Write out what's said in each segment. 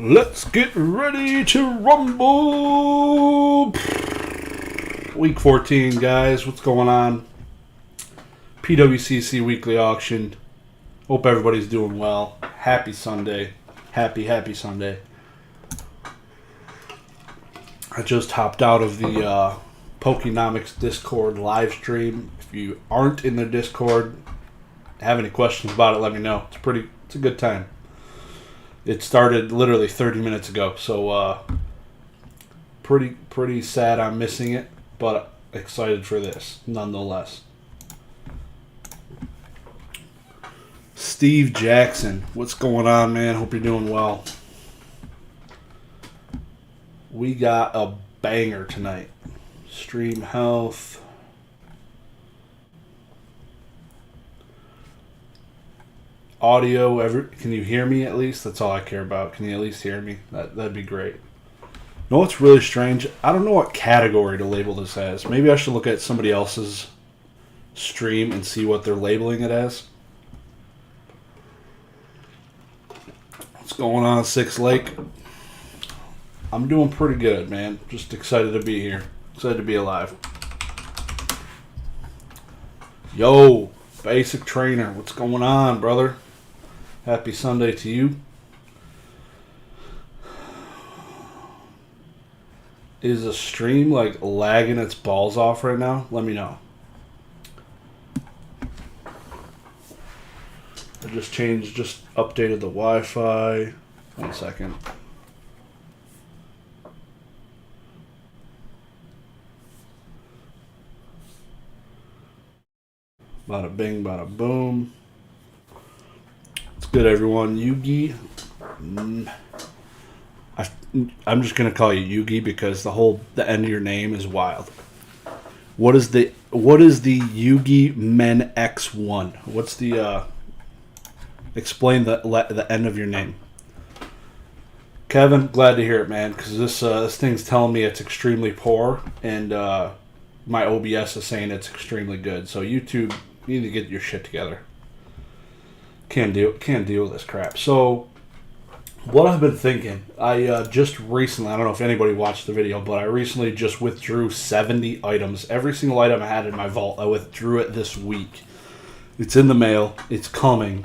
Let's get ready to rumble. Week 14, guys. What's going on? PWCC weekly auction. Hope everybody's doing well. Happy Sunday. Happy Sunday. I just hopped out of the Pokenomics Discord live stream. If you aren't in the Discord, have any questions about it, let me know. It's a good time. It started literally 30 minutes ago, so pretty sad I'm missing it, but excited for this nonetheless. Steve Jackson, what's going on, man? Hope you're doing well. We got a banger tonight. Stream health. Audio, can you hear me at least? That's all I care about. Can you at least hear me? That'd be great. You know what's really strange? I don't know what category to label this as. Maybe I should look at somebody else's stream and see what they're labeling it as. What's going on, Six Lake? I'm doing pretty good, man. Just excited to be here. Excited to be alive. Yo, Basic Trainer. What's going on, brother? Happy Sunday to you. Is the stream like lagging its balls off right now? Let me know. I just updated the Wi-Fi. 1 second. Bada bing, bada boom. It's good, everyone. Yugi. I'm just gonna call you Yugi because the end of your name is wild. What is the Yugi Men X1? What's the explain the end of your name? Kevin, glad to hear it, man, because this thing's telling me it's extremely poor, and my OBS is saying it's extremely good. So YouTube, you need to get your shit together. Can't deal with this crap. So what I've been thinking, I just recently, I don't know if anybody watched the video, but I recently just withdrew 70 items. Every single item I had in my vault, I withdrew it this week. It's in the mail. It's coming.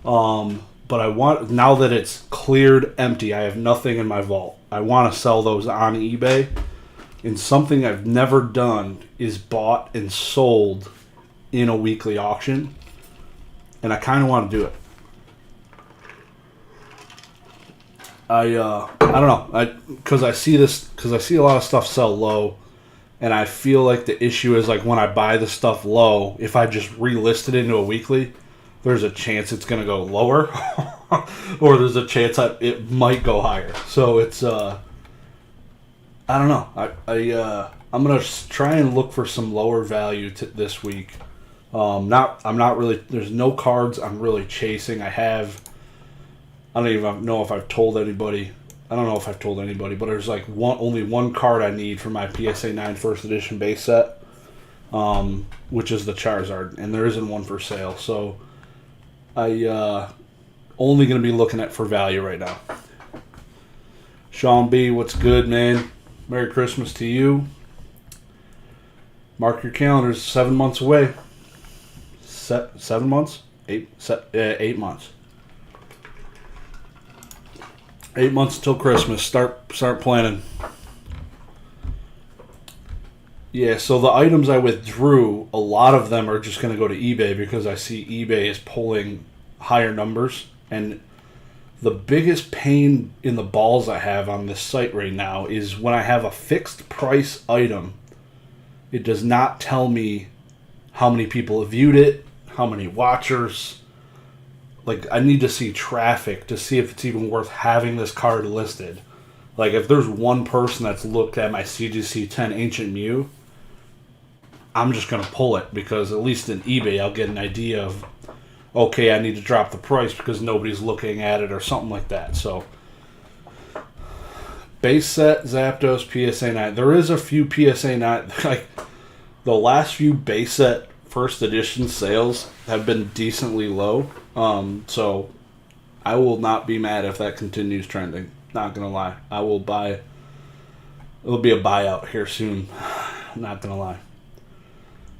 But I want, now that it's cleared empty, I have nothing in my vault. I want to sell those on eBay. And something I've never done is bought and sold in a weekly auction. And I kind of want to do it. I don't know, because I see a lot of stuff sell low, and I feel like the issue is like when I buy the stuff low, if I just relist it into a weekly, there's a chance it's going to go lower, or there's a chance it might go higher. So it's I don't know. I'm going to try and look for some lower value this week. I'm not really. There's no cards I'm really chasing. I don't even know if I've told anybody. I don't know if I've told anybody, but there's like only one card I need for my PSA 9 first edition base set, which is the Charizard, and there isn't one for sale. So I only going to be looking at for value right now. Sean B, what's good, man? Merry Christmas to you. Mark your calendars. 7 months away. 7 months? 8 months. 8 months until Christmas. Start planning. Yeah, so the items I withdrew, a lot of them are just going to go to eBay because I see eBay is pulling higher numbers. And the biggest pain in the balls I have on this site right now is when I have a fixed price item, it does not tell me how many people have viewed it, how many watchers. Like, I need to see traffic to see if it's even worth having this card listed. Like, if there's one person that's looked at my CGC 10 Ancient Mew, I'm just going to pull it because at least in eBay I'll get an idea of, okay, I need to drop the price because nobody's looking at it or something like that. So, base set, Zapdos, PSA 9. There is a few PSA 9, like, the last few base set first edition sales have been decently low. So I will not be mad if that continues trending. Not gonna lie. I will buy. It'll be a buyout here soon. Not gonna lie.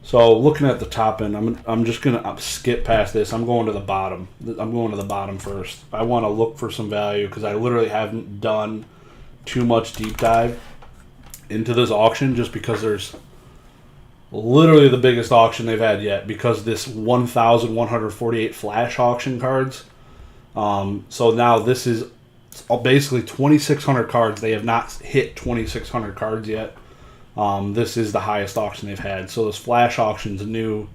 So looking at the top end, I'm just gonna skip past this. I'm going to the bottom. I'm going to the bottom first. I want to look for some value because I literally haven't done too much deep dive into this auction just because there's literally the biggest auction they've had yet because this 1,148 flash auction cards. So now this is basically 2,600 cards. They have not hit 2,600 cards yet. This is the highest auction they've had. So this flash auction's new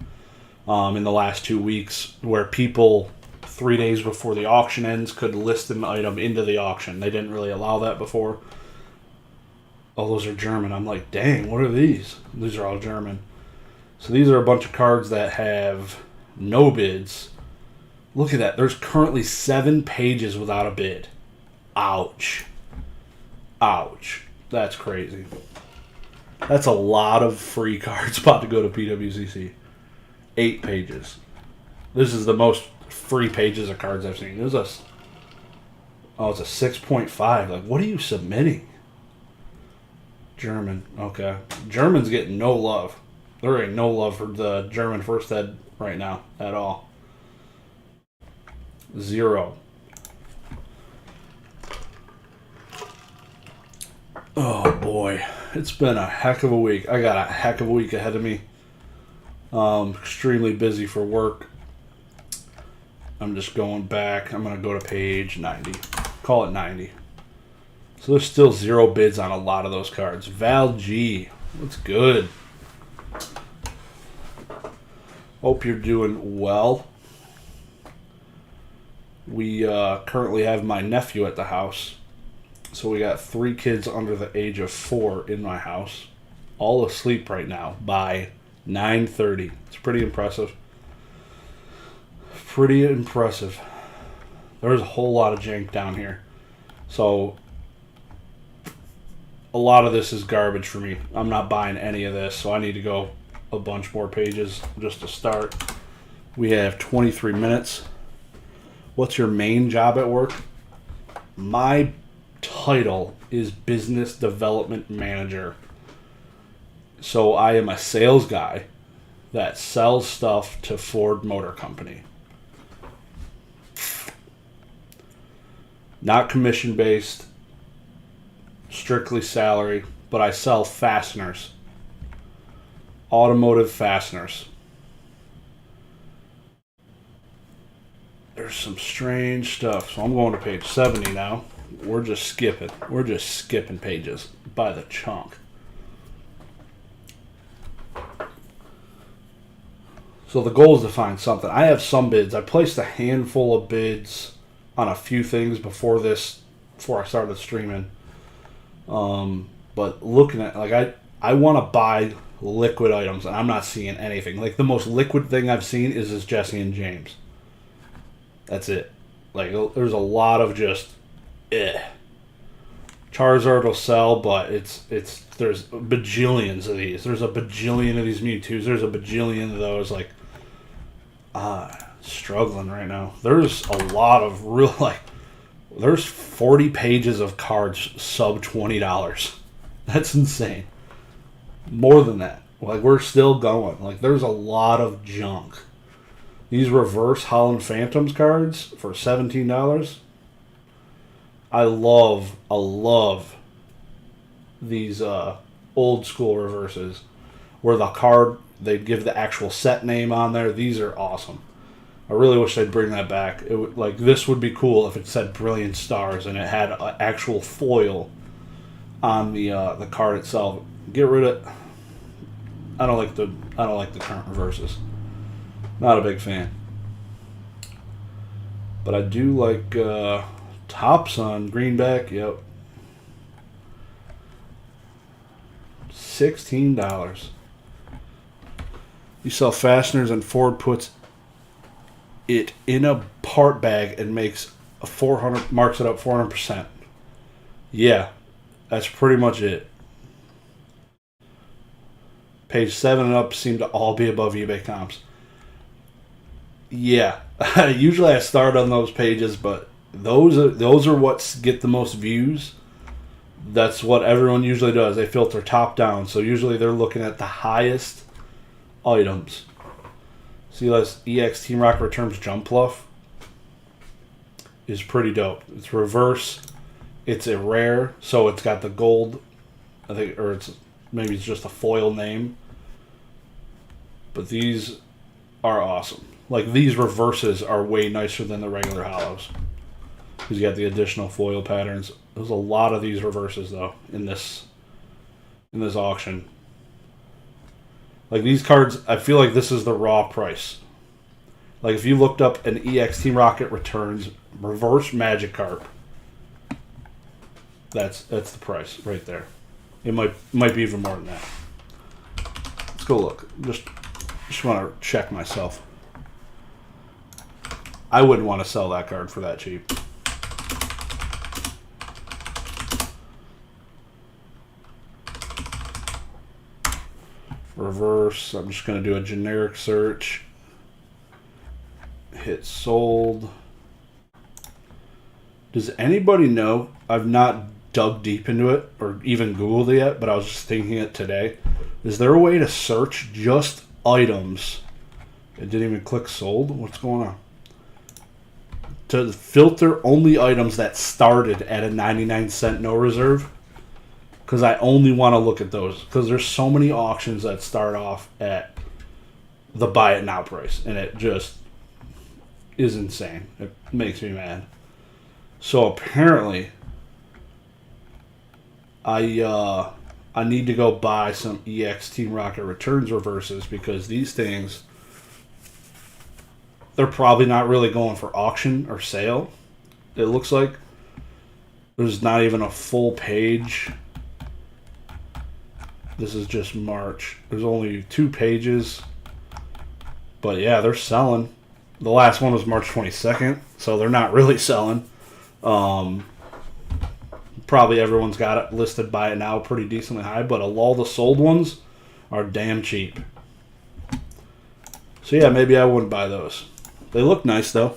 in the last 2 weeks where people 3 days before the auction ends could list an item into the auction. They didn't really allow that before. Oh, those are German. I'm like, dang, what are these? These are all German. So these are a bunch of cards that have no bids. Look at that. There's currently 7 pages without a bid. Ouch. Ouch. That's crazy. That's a lot of free cards about to go to PWCC. 8 pages. This is the most free pages of cards I've seen. It's a 6.5. Like, what are you submitting? German. Okay. German's getting no love. There ain't no love for the German first ed right now at all. 0. Oh boy. It's been a heck of a week. I got a heck of a week ahead of me. Extremely busy for work. I'm just going back. I'm going to go to page 90. Call it 90. So there's still 0 bids on a lot of those cards. Val G. What's good? Hope you're doing well. We currently have my nephew at the house. So we got 3 kids under the age of 4 in my house. All asleep right now by 9:30. It's pretty impressive. Pretty impressive. There's a whole lot of jank down here. So a lot of this is garbage for me. I'm not buying any of this, so I need to go a bunch more pages just to start. We have 23 minutes. What's your main job at work? My title is Business Development Manager. So I am a sales guy that sells stuff to Ford Motor Company. Not commission based, strictly salary, but I sell fasteners. Automotive fasteners. There's some strange stuff. So I'm going to page 70 now. We're just skipping. We're just skipping pages by the chunk. So the goal is to find something. I have some bids. I placed a handful of bids on a few things before I started streaming. But looking at, like, I want to buy liquid items, and I'm not seeing anything. Like, the most liquid thing I've seen is this Jesse and James. That's it. Like, there's a lot of just, Charizard will sell, but there's bajillions of these. There's a bajillion of these Mewtwo's. There's a bajillion of those, like, struggling right now. There's a lot of real, like, there's 40 pages of cards sub $20. That's insane. More than that. Like, we're still going. Like, there's a lot of junk. These reverse Holland Phantoms cards for $17. I love these old school reverses where the card, they'd give the actual set name on there. These are awesome. I really wish they'd bring that back. Like, this would be cool if it said Brilliant Stars and it had an actual foil on the card itself. Get rid of. I don't like the current reverses. Not a big fan. But I do like tops on greenback. Yep. $16. You sell fasteners and Ford puts it in a part bag and marks it up 400%. Yeah, that's pretty much it. Page 7 and up seem to all be above eBay comps. Yeah, usually I start on those pages, but those are what get the most views. That's what everyone usually does. They filter top down. So usually they're looking at the highest items. See, this EX Team Rocket Returns Jump Fluff is pretty dope. It's reverse. It's a rare, so it's got the gold, I think, or maybe it's just a foil name. But these are awesome. Like, these reverses are way nicer than the regular hollows. Because you got the additional foil patterns. There's a lot of these reverses, though, in this auction. Like, these cards, I feel like this is the raw price. Like, if you looked up an EX Team Rocket Returns reverse Magikarp, that's the price right there. It might be even more than that. Let's go look. Just want to check myself. I wouldn't want to sell that card for that cheap. Reverse. I'm just going to do a generic search. Hit sold. Does anybody know? I've not dug deep into it or even Googled it yet, but I was just thinking it today. Is there a way to search just items? It didn't even click sold. What's going on? To filter only items that started at a 99-cent no reserve. Because I only want to look at those. Because there's so many auctions that start off at the buy it now price. And it just is insane. It makes me mad. So apparently, I need to go buy some EX Team Rocket Returns reverses because these things, they're probably not really going for auction or sale. It looks like there's not even a full page. This is just March. There's only 2 pages. But yeah, they're selling. The last one was March 22nd, so they're not really selling. Probably everyone's got it listed by it now pretty decently high, but all the sold ones are damn cheap. So yeah, maybe I wouldn't buy those. They look nice though.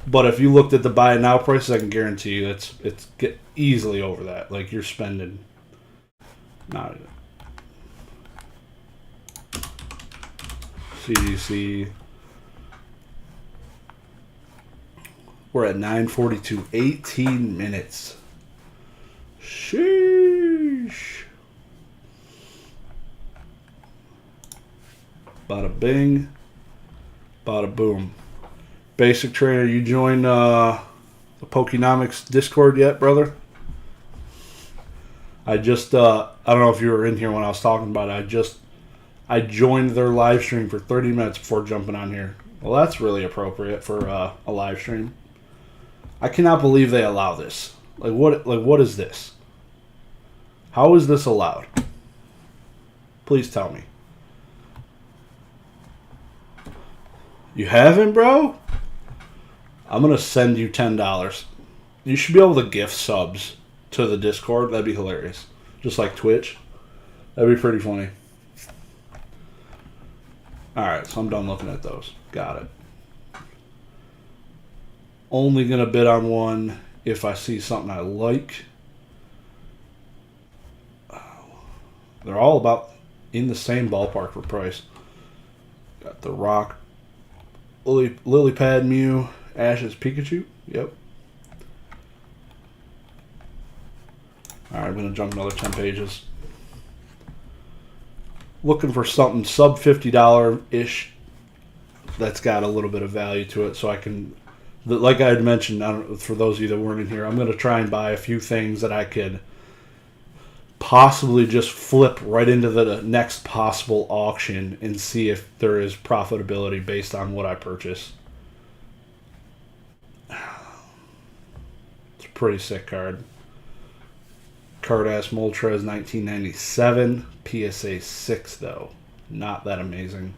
But if you looked at the buy it now prices, I can guarantee you it's get easily over that. Like you're spending not CDC. We're at 9:42, 18 minutes. Sheesh. Bada bing, bada boom. Basic Trainer, you joined the Pokenomics Discord yet, brother? I just, I don't know if you were in here when I was talking about it. I joined their live stream for 30 minutes before jumping on here. Well, that's really appropriate for a live stream. I cannot believe they allow this. Like what is this? How is this allowed? Please tell me. You haven't, bro? I'm going to send you $10. You should be able to gift subs to the Discord. That'd be hilarious. Just like Twitch. That'd be pretty funny. Alright, so I'm done looking at those. Got it. Only going to bid on one if I see something I like. They're all about in the same ballpark for price. Got the Rock, Lily Pad Mew, Ash's Pikachu. Yep. Alright, I'm going to jump another 10 pages. Looking for something sub $50-ish that's got a little bit of value to it so I can, like I had mentioned, for those of you that weren't in here, I'm going to try and buy a few things that I could possibly just flip right into the next possible auction and see if there is profitability based on what I purchase. It's a pretty sick card. Cardass Moltres 1997. PSA 6 though. Not that amazing.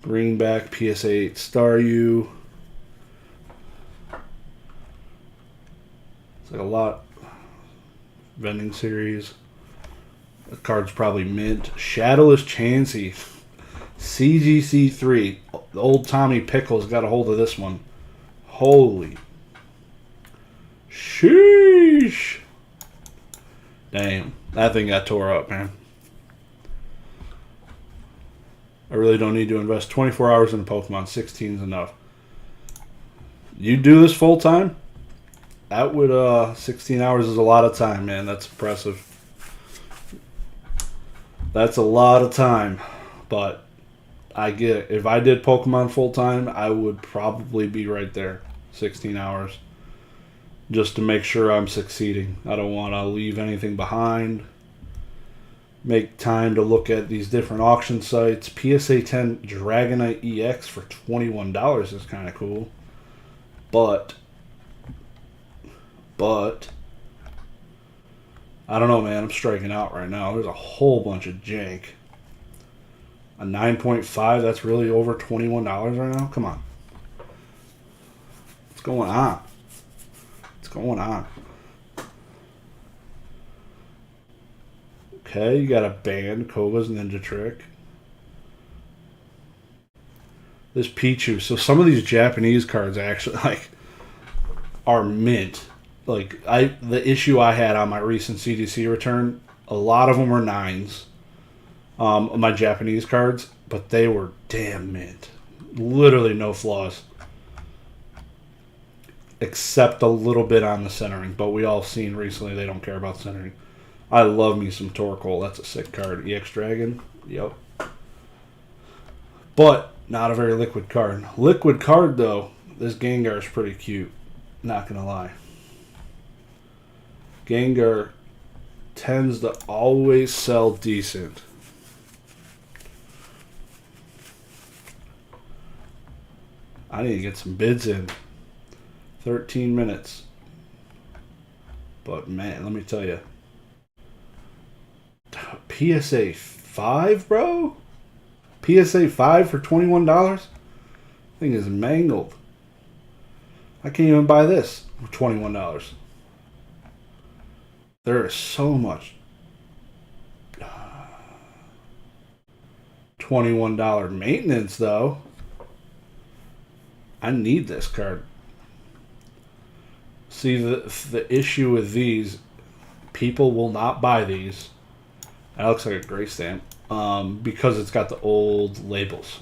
Greenback PSA 8 Staryu. It's like a lot. Vending series. The card's probably mint. Shadowless Chansey. CGC3. The old Tommy Pickles got a hold of this one. Holy. Sheesh. Damn. That thing got tore up, man. I really don't need to invest 24 hours in a Pokemon. 16 is enough. You do this full time? That would, 16 hours is a lot of time, man. That's impressive. That's a lot of time. But I get it. If I did Pokemon full time, I would probably be right there. 16 hours. Just to make sure I'm succeeding. I don't want to leave anything behind. Make time to look at these different auction sites. PSA 10 Dragonite EX for $21 is kind of cool. But I don't know, man. I'm striking out right now. There's a whole bunch of jank. A 9.5, that's really over $21 right now? Come on. What's going on? What's going on? Okay, you got a band, Koga's Ninja Trick. This Pichu. So some of these Japanese cards actually are mint. The issue I had on my recent CDC return, a lot of them were 9s. My Japanese cards, but they were damn mint. Literally no flaws. Except a little bit on the centering, but we all seen recently they don't care about centering. I love me some Torkoal. That's a sick card. EX Dragon. Yep. But not a very liquid card. Liquid card, though, this Gengar is pretty cute. Not going to lie. Gengar tends to always sell decent. I need to get some bids in. 13 minutes. But, man, let me tell you. PSA 5, bro? PSA 5 for $21? Thing is mangled. I can't even buy this for $21. There is so much. $21 maintenance, though. I need this card. See, the issue with these, people will not buy these. That looks like a gray stamp. Because it's got the old labels.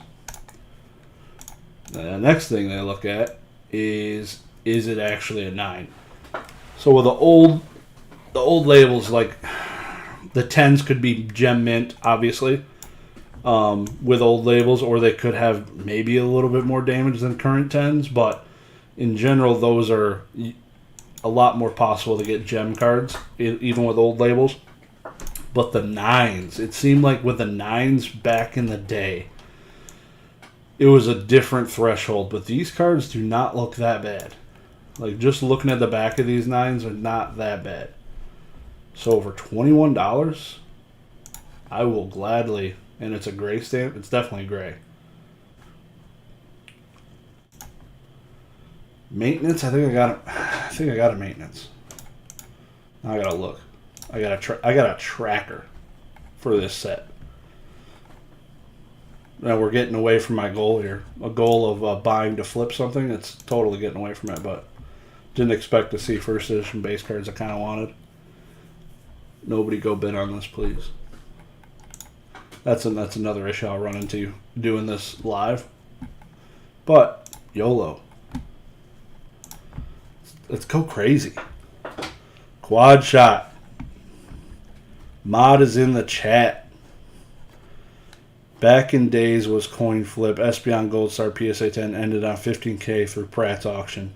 The next thing they look at is it actually a 9? So with the old labels, like the 10s could be gem mint, obviously, with old labels, or they could have maybe a little bit more damage than current 10s, but in general, those are a lot more possible to get gem cards, even with old labels. But the 9s, it seemed like with the 9s back in the day, it was a different threshold. But these cards do not look that bad. Like, just looking at the back of these 9s are not that bad. So for $21, I will gladly, and it's a gray stamp. It's definitely gray. Maintenance, I think I got a maintenance. Now I gotta look. I got a tracker for this set. Now we're getting away from my goal here. A goal of buying to flip something. It's totally getting away from it, but didn't expect to see first edition base cards I kind of wanted. Nobody go bid on this, please. That's another issue I'll run into doing this live. But YOLO. Let's go crazy. Quad shot. Mod is in the chat. Back in days was coin flip. Espeon Gold Star PSA 10 ended on 15K through Pratt's auction.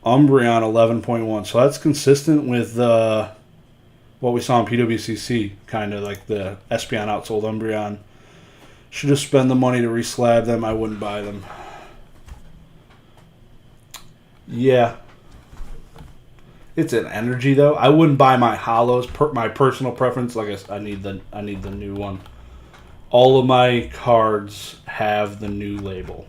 Umbreon 11.1. So that's consistent with what we saw in PWCC. Kind of like the Espeon outsold Umbreon. Should have spent the money to reslab them. I wouldn't buy them. Yeah. It's an energy though. I wouldn't buy my hollows. My personal preference, like I need the new one. All of my cards have the new label,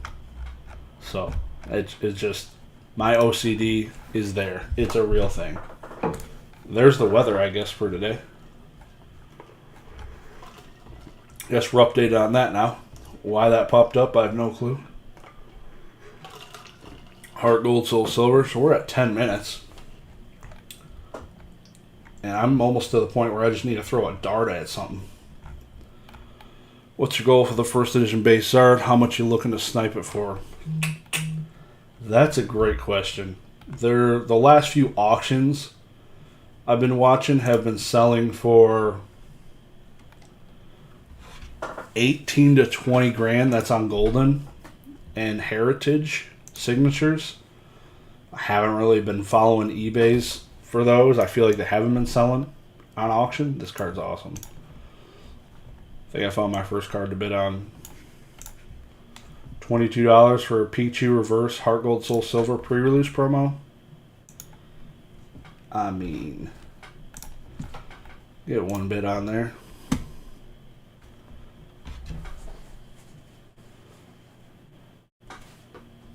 so it's just my OCD is there. It's a real thing. There's the weather, I guess, for today. Guess we're updated on that now. Why that popped up, I have no clue. Heart Gold, Soul Silver. So we're at 10 minutes. And I'm almost to the point where I just need to throw a dart at something. What's your goal for the first edition base art? How much you looking to snipe it for? That's a great question. The last few auctions I've been watching have been selling for 18 to 20 grand. That's on Golden and Heritage signatures. I haven't really been following eBay's for those. I feel like they haven't been selling on auction. This card's awesome. I think I found my first card to bid on. $22 for a Pichu Reverse Heart Gold Soul Silver pre-release promo. I mean, get one bid on there.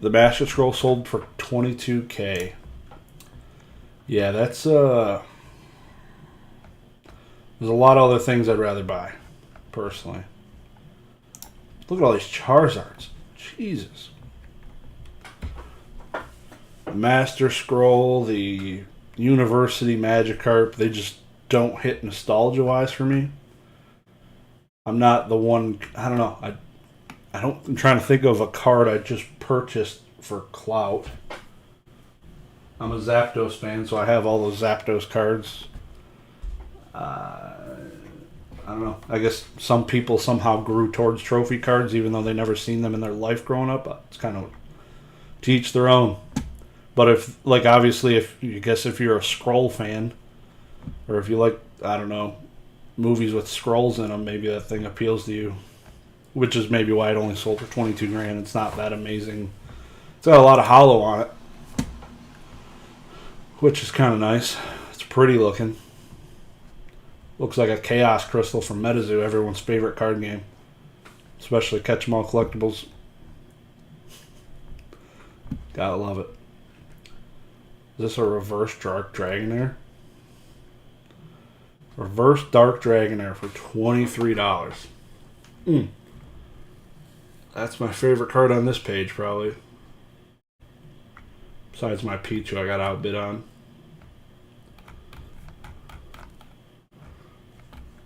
The Master Scroll sold for $22K. Yeah, that's there's a lot of other things I'd rather buy, personally. Look at all these Charizards. Jesus. The Master Scroll, the University Magikarp, they just don't hit nostalgia-wise for me. I'm not the one, I don't know. I'm trying to think of a card I just purchased for clout. I'm a Zapdos fan, so I have all those Zapdos cards. I don't know. I guess some people somehow grew towards trophy cards, even though they never seen them in their life growing up. It's kind of to each their own. But if, like, obviously, if you're a Scroll fan, or if you like, I don't know, movies with scrolls in them, maybe that thing appeals to you. Which is maybe why it only sold for 22 grand. It's not that amazing. It's got a lot of hollow on it, which is kind of nice. It's pretty looking. Looks like a Chaos Crystal from MetaZoo, everyone's favorite card game. Especially Catch 'em All Collectibles. Gotta love it. Is this a reverse Dark Dragonair? Reverse Dark Dragonair for $23. That's my favorite card on this page, probably. Besides my Pichu I got outbid on.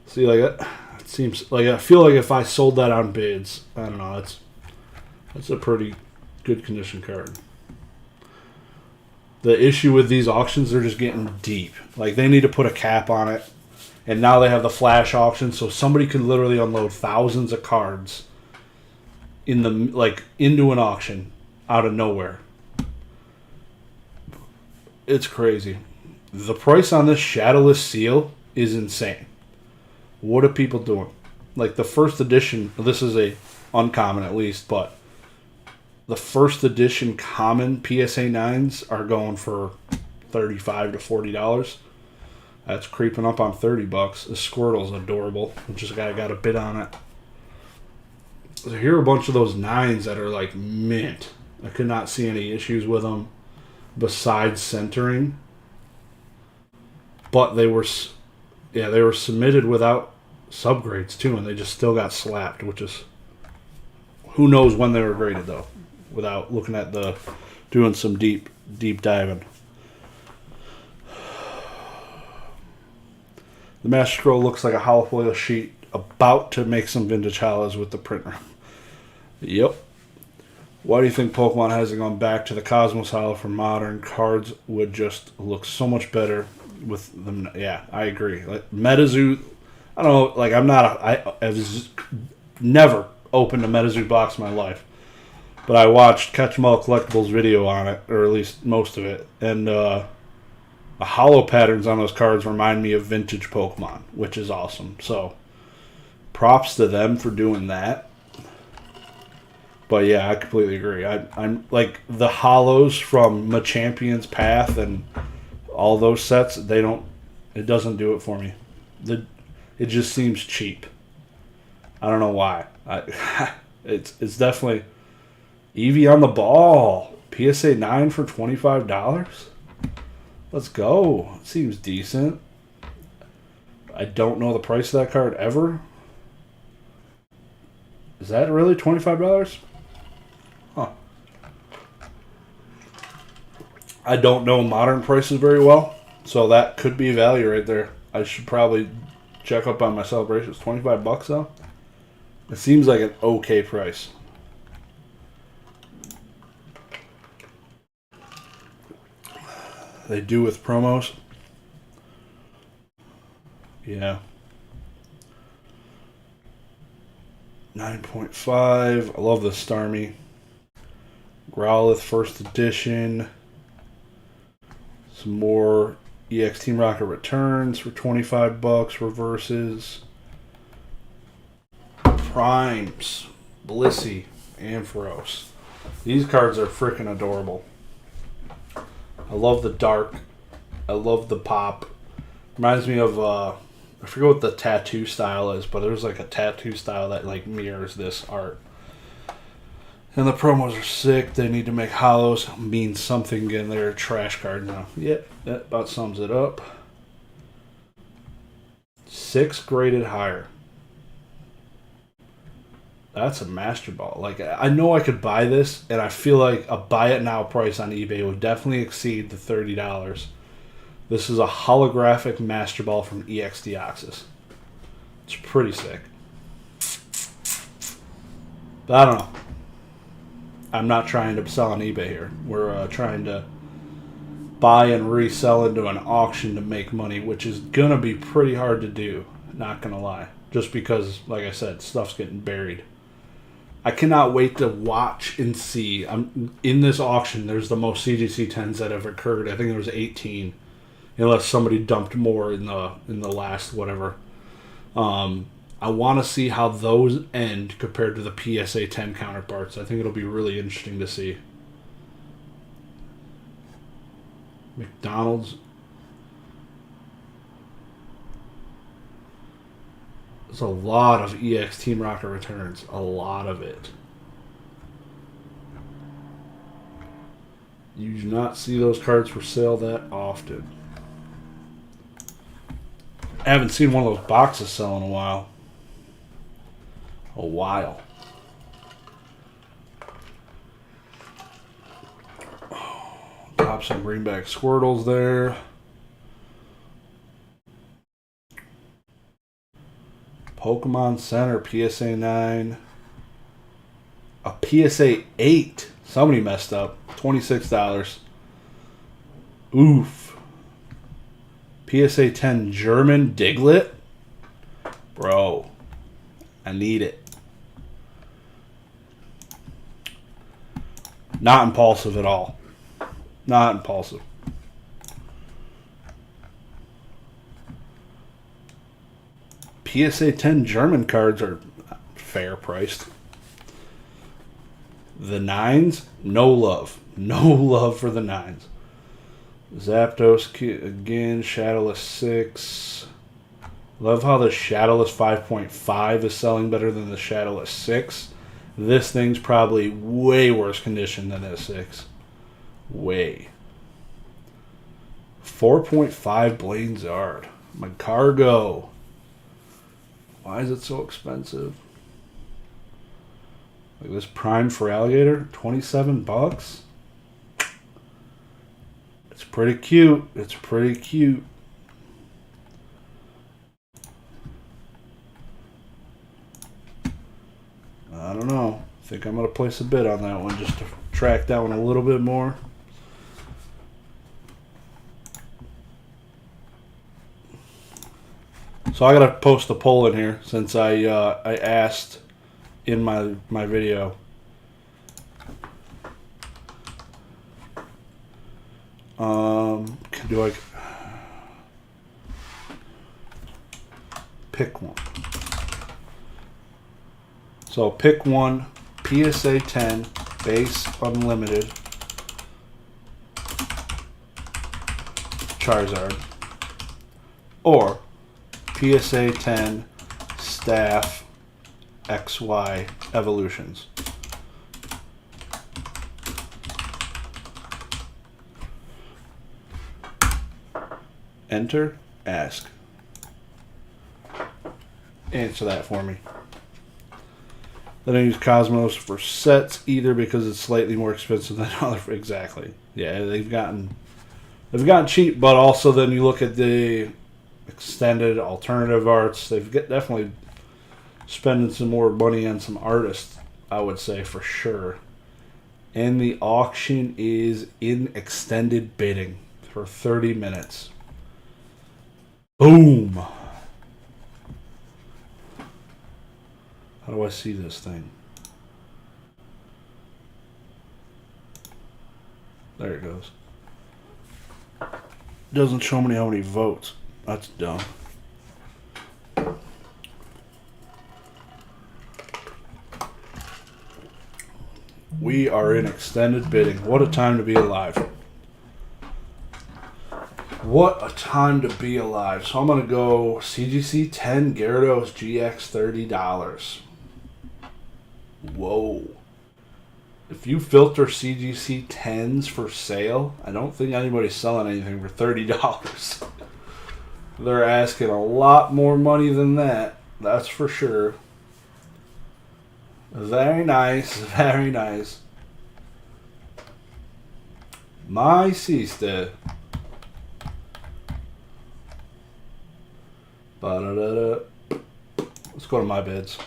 See, like, it seems like, I feel like if I sold that on bids, I don't know, that's a pretty good condition card. The issue with these auctions, they're just getting deep. Like, they need to put a cap on it. And now they have the flash auction, so somebody could literally unload thousands of cards in the, like, into an auction out of nowhere. It's crazy. The price on this Shadowless Seal is insane. What are people doing? Like, the first edition, this is a uncommon at least, but the first edition common PSA 9s are going for $35 to $40. That's creeping up on $30. This Squirtle's adorable. I just got a bid on it. So here are a bunch of those 9s that are like mint. I could not see any issues with them besides centering. But they were submitted without subgrades too, and they just still got slapped, which is, who knows when they were graded though, without looking at doing some deep diving. The Master Scroll looks like a hollow foil sheet about to make some vintage hollows with the printer. Yep. Why do you think Pokemon hasn't gone back to the Cosmos Hollow for modern? Cards would just look so much better with them. Yeah, I agree. Like MetaZoo, I don't know, like I've never opened a MetaZoo box in my life. But I watched Catch 'em All Collectibles video on it, or at least most of it, and the hollow patterns on those cards remind me of vintage Pokemon, which is awesome. So, props to them for doing that. But yeah, I completely agree. I'm like the hollows from Machampion's Path and all those sets. It doesn't do it for me. It just seems cheap. I don't know why. It's definitely Eevee on the ball. PSA 9 for $25. Let's go. It seems decent. I don't know the price of that card ever. Is that really $25? Huh. I don't know modern prices very well, so that could be value right there. I should probably check up on my celebrations. $25 though? It seems like an okay price. They do with promos. Yeah. 9.5. I love the Starmie. Growlithe first edition. Some more EX Team Rocket returns for $25. Reverses. Primes. Blissey. Ampharos. These cards are freaking adorable. I love the dark. I love the pop. Reminds me of, I forget what the tattoo style is, but there's like a tattoo style that like mirrors this art. And the promos are sick. They need to make hollows. Means something in their trash card now. Yep, that about sums it up. 6 graded higher. That's a Master Ball. Like, I know I could buy this, and I feel like a buy it now price on eBay would definitely exceed the $30. This is a holographic Master Ball from EX Deoxys. It's pretty sick. But I don't know. I'm not trying to sell on eBay here. We're trying to buy and resell into an auction to make money, which is going to be pretty hard to do. Not going to lie. Just because, like I said, stuff's getting buried. I cannot wait to watch and see. In this auction, there's the most CGC 10s that have occurred. I think there was 18. Unless somebody dumped more in the last whatever. I want to see how those end compared to the PSA 10 counterparts. I think it'll be really interesting to see. McDonald's. There's a lot of EX Team Rocket returns. A lot of it. You do not see those cards for sale that often. I haven't seen one of those boxes sell in a while. Pop some greenback Squirtles there. Pokemon Center PSA 9. A PSA 8. Somebody messed up. $26. Oof. PSA 10 German Diglett. Bro. I need it. Not impulsive at all. Not impulsive. PSA 10 German cards are fair priced. The 9s, no love. No love for the 9s. Zapdos again, Shadowless 6. Love how the Shadowless 5.5 is selling better than the Shadowless 6. This thing's probably way worse condition than this 6. Way. 4.5 Blaine Zard. Magcargo. Why is it so expensive? Like this Prime for Alligator, $27. It's pretty cute. It's pretty cute. I don't know. I think I'm going to place a bid on that one just to track that one a little bit more. So I got to post a poll in here since I asked in my video. Do I pick one? So pick one, PSA 10 base unlimited Charizard, or PSA 10 staff XY evolutions. Enter, ask. Answer that for me. They don't use Cosmos for sets either because it's slightly more expensive than other. Exactly. Yeah, they've gotten cheap, but also then you look at the extended alternative arts. They've definitely spending some more money on some artists, I would say for sure. And the auction is in extended bidding for 30 minutes. Boom. How do I see this thing? There it goes. Doesn't show me how many votes. That's dumb. We are in extended bidding. What a time to be alive. What a time to be alive. So I'm going to go CGC 10 Gyarados GX $30. Whoa. If you filter CGC 10s for sale, I don't think anybody's selling anything for $30. They're asking a lot more money than that. That's for sure. Very nice. Very nice. My sister. Let's go to my bids.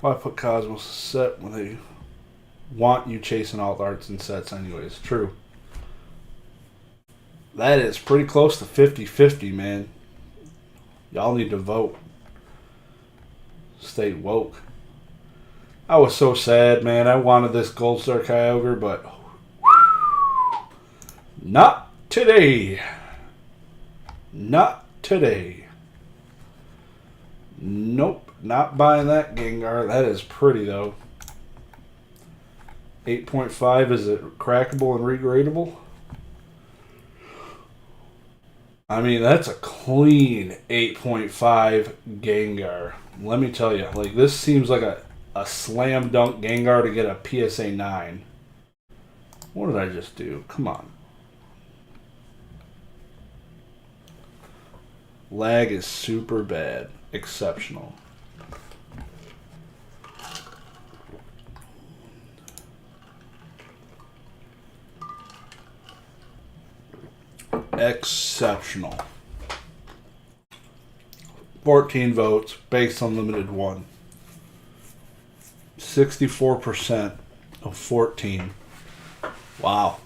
Why put Cosmos set when they want you chasing alt arts and sets anyways? True. That is pretty close to 50-50, man. Y'all need to vote. Stay woke. I was so sad, man. I wanted this Gold Star Kyogre, but not today. Not today. Nope, not buying that Gengar. That is pretty, though. 8.5, is it crackable and regradable? I mean, that's a clean 8.5 Gengar. Let me tell you, like, this seems like a slam dunk Gengar to get a PSA 9. What did I just do? Come on. Lag is super bad. Exceptional. Exceptional. 14 votes, base unlimited 1. 64% of 14. Wow.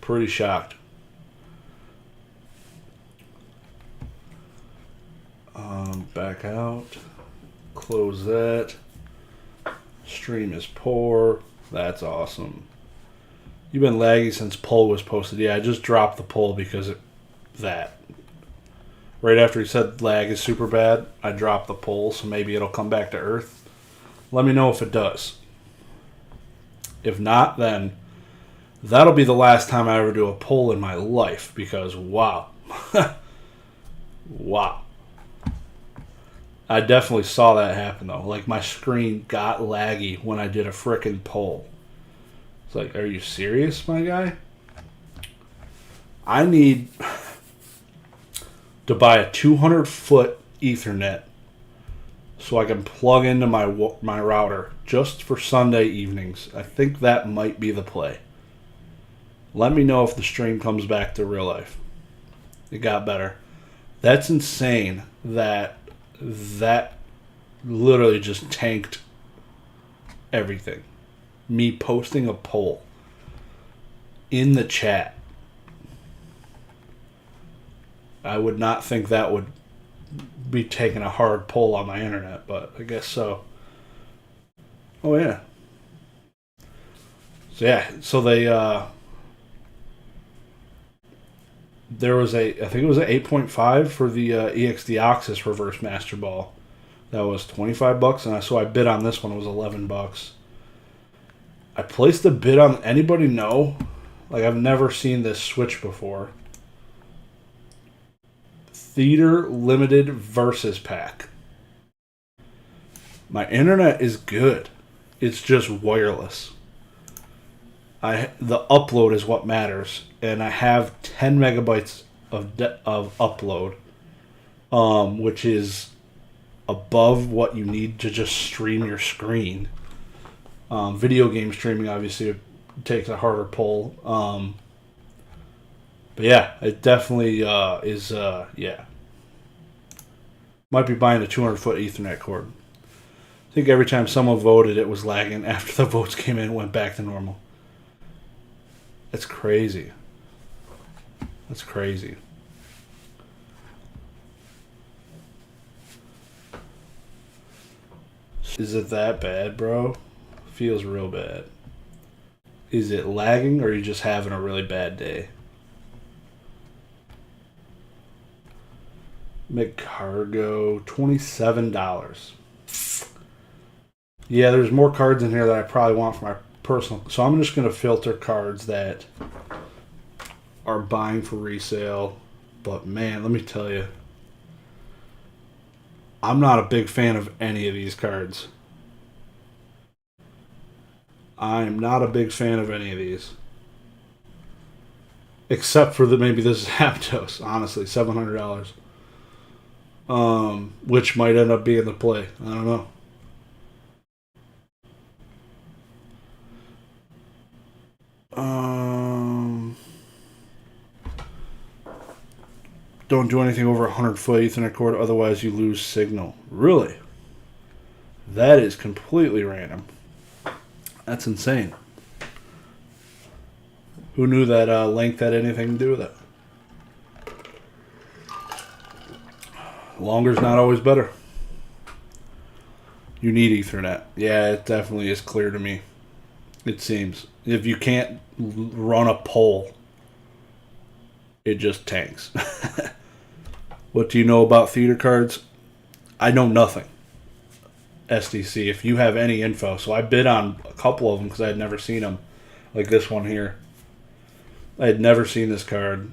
Pretty shocked. Back out. Close that. Stream is poor. That's awesome. You've been laggy since poll was posted. Yeah, I just dropped the poll because of that. Right after he said lag is super bad, I dropped the poll, so maybe it'll come back to earth. Let me know if it does. If not, then that'll be the last time I ever do a poll in my life because, wow. Wow. I definitely saw that happen, though. Like, my screen got laggy when I did a frickin' poll. It's like, are you serious, my guy? I need to buy a 200-foot Ethernet so I can plug into my router just for Sunday evenings. I think that might be the play. Let me know if the stream comes back to real life. It got better. That's insane that literally just tanked everything. Me posting a poll in the chat. I would not think that would be taking a hard poll on my internet, but I guess so. Oh yeah. So they there was I think it was an 8.5 for the EX Deoxys Reverse Master Ball. That was $25, and so I bid on this one. It was $11. I placed a bid on. Anybody know? Like, I've never seen this switch before. Theater Limited Versus Pack. My internet is good. It's just wireless. The upload is what matters, and I have 10 megabytes of upload, which is above what you need to just stream your screen. Video game streaming obviously takes a harder pull. But yeah, it definitely is. Yeah, might be buying a 200-foot Ethernet cord. I think every time someone voted, it was lagging. After the votes came in, it went back to normal. That's crazy. That's crazy. Is it that bad, bro? Feels real bad. Is it lagging, or are you just having a really bad day? McCargo, $27. Yeah, there's more cards in here that I probably want for my personal. So I'm just going to filter cards that are buying for resale. But man, let me tell you, I'm not a big fan of any of these cards. I'm not a big fan of any of these. Except for maybe this Zapdos, honestly, $700. Which might end up being the play. I don't know. Don't do anything over 100-foot Ethernet cord, otherwise you lose signal. Really? That is completely random. That's insane. Who knew that length had anything to do with it? Longer's not always better. You need Ethernet. Yeah, it definitely is clear to me. It seems. If you can't run a pole, it just tanks. What do you know about theater cards? I know nothing. SDC, if you have any info. So I bid on a couple of them because I had never seen them. Like this one here. I had never seen this card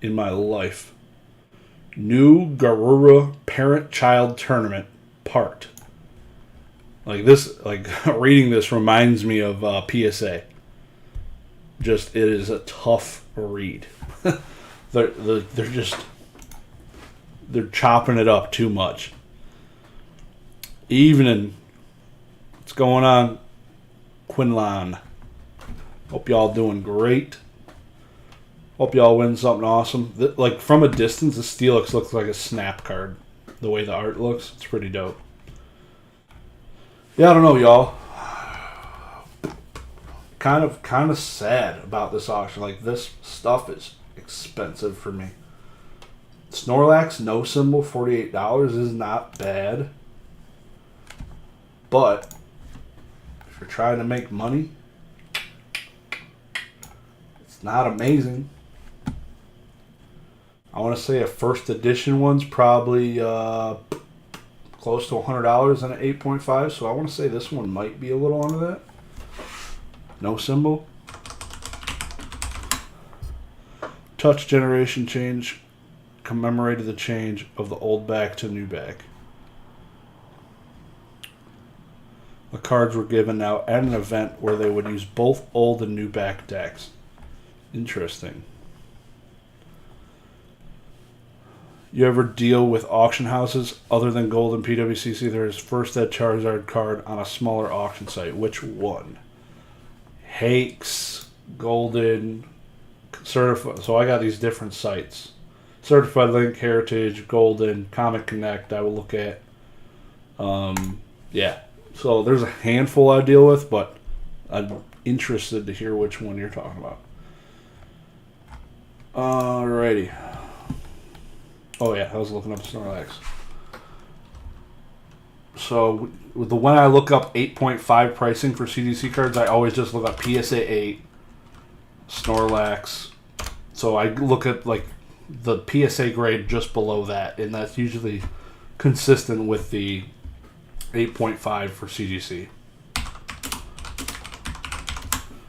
in my life. New Garura Parent-Child Tournament part. Like this, like reading this reminds me of PSA. Just, it is a tough read. they're chopping it up too much. Evening. What's going on, Quinlan? Hope y'all doing great. Hope y'all win something awesome. Like from a distance, the Steelix looks like a snap card. The way the art looks, it's pretty dope. Yeah, I don't know, y'all. Kind of sad about this auction. Like this stuff is expensive for me. Snorlax, no symbol, $48 is not bad. But if you're trying to make money, it's not amazing. I want to say a first edition one's probably close to $100 and an 8.5. So I want to say this one might be a little under that. No symbol. Touch generation change commemorated the change of the old back to new back. The cards were given out at an event where they would use both old and new back decks. Interesting. You ever deal with auction houses other than Gold and PWCC? There is first Ed Charizard card on a smaller auction site. Which one? Hakes, Golden, Certified. So I got these different sites. Certified Link, Heritage, Golden, Comic Connect. I will look at. Yeah. So there's a handful I deal with, but I'm interested to hear which one you're talking about. Alrighty. Oh yeah, I was looking up Snorlax. So when I look up 8.5 pricing for CDC cards, I always just look up PSA 8, Snorlax. So I look at like the PSA grade just below that, and that's usually consistent with the 8.5 for CGC.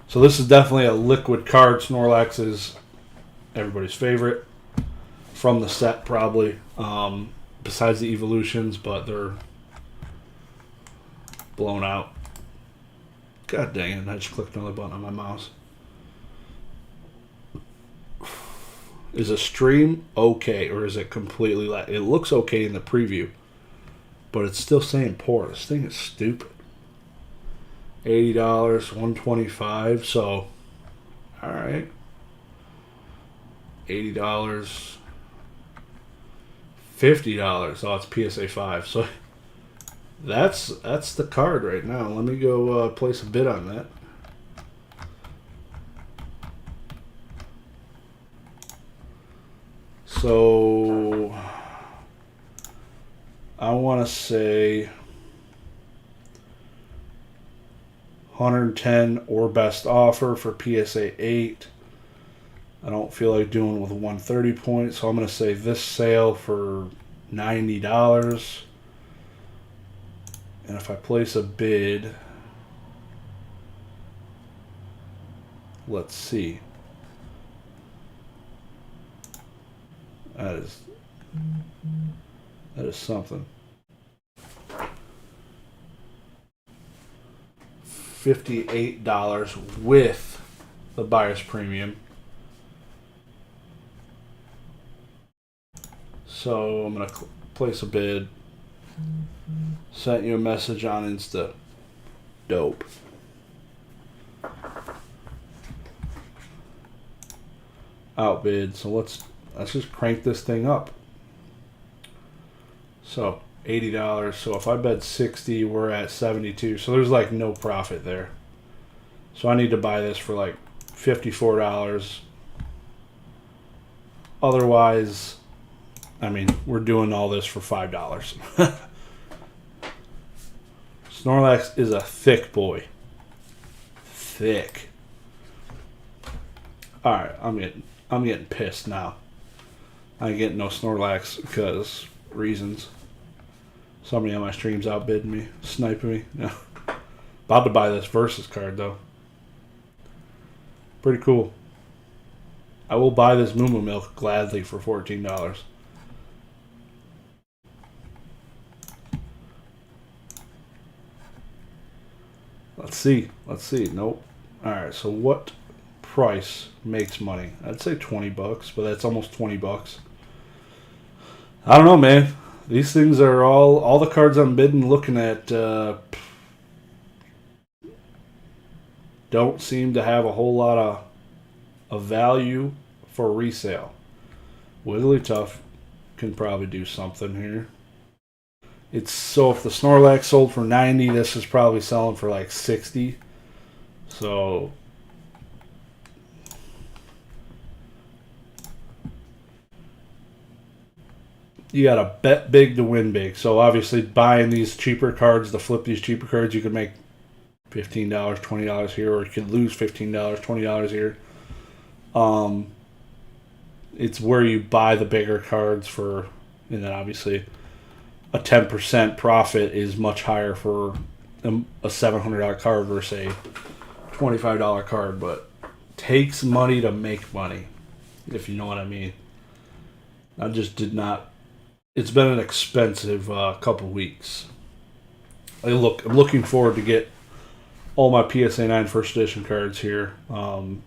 So this is definitely a liquid card. Snorlax is everybody's favorite from the set, probably. Besides the evolutions, but they're blown out. God dang it, I just clicked another button on my mouse. Is a stream okay, or is it completely it looks okay in the preview, but it's still saying poor. This thing is stupid. $80, $125. So, all right, $80, $50. Oh, it's PSA 5. So that's the card right now. Let me go place a bid on that. So I want to say 110 or best offer for PSA 8. I don't feel like doing with 130 points, so I'm going to say this sale for $90. And if I place a bid, let's see. That is something. $58 with the buyer's premium. So I'm gonna place a bid. Sent you a message on Insta. Dope. Outbid. So let's just crank this thing up. So $80. So if I bet 60, we're at 72. So there's like no profit there. So I need to buy this for like $54. Otherwise, I mean, we're doing all this for $5. Snorlax is a thick boy. Thick. All right, I'm getting pissed now. I ain't getting no Snorlax because reasons. Somebody on my stream's outbidding me, sniping me. No. About to buy this Versus card though. Pretty cool. I will buy this Moo Milk gladly for $14. Let's see. Nope. Alright, so what price makes money? I'd say $20, but that's almost $20. I don't know, man. These things are all the cards I'm bidding, looking at, don't seem to have a whole lot of value for resale. Wigglytuff can probably do something here. It's so if the Snorlax sold for 90, this is probably selling for like 60. So you gotta bet big to win big. So obviously buying these cheaper cards, to flip these cheaper cards, you could make $15, $20 here, or you could lose $15, $20 here. It's where you buy the bigger cards for, and then obviously a 10% profit is much higher for a $700 card versus a $25 card, but takes money to make money, if you know what I mean. I just did not. It's been an expensive couple weeks. I'm looking forward to get all my PSA 9 first edition cards here, so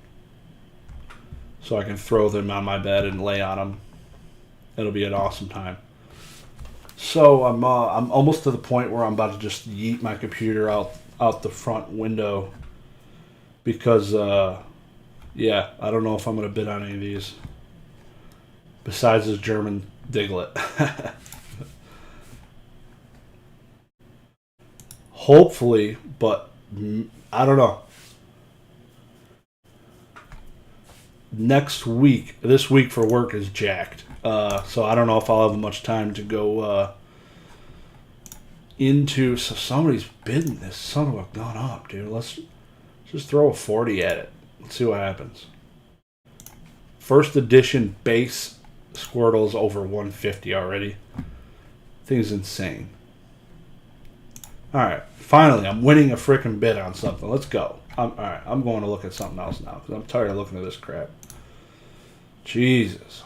I can throw them on my bed and lay on them. It'll be an awesome time. So I'm almost to the point where I'm about to just yeet my computer out the front window because yeah, I don't know if I'm gonna bid on any of these besides this German Diglett. Hopefully, but I don't know. This week for work is jacked. So I don't know if I'll have much time to go into. So somebody's bidding this son of a gun up, dude. Let's just throw a 40 at it. Let's see what happens. First edition base Squirtle's over 150 already. Thing's insane. All right, finally, I'm winning a freaking bid on something. Let's go. All right, I'm going to look at something else now because I'm tired of looking at this crap. Jesus.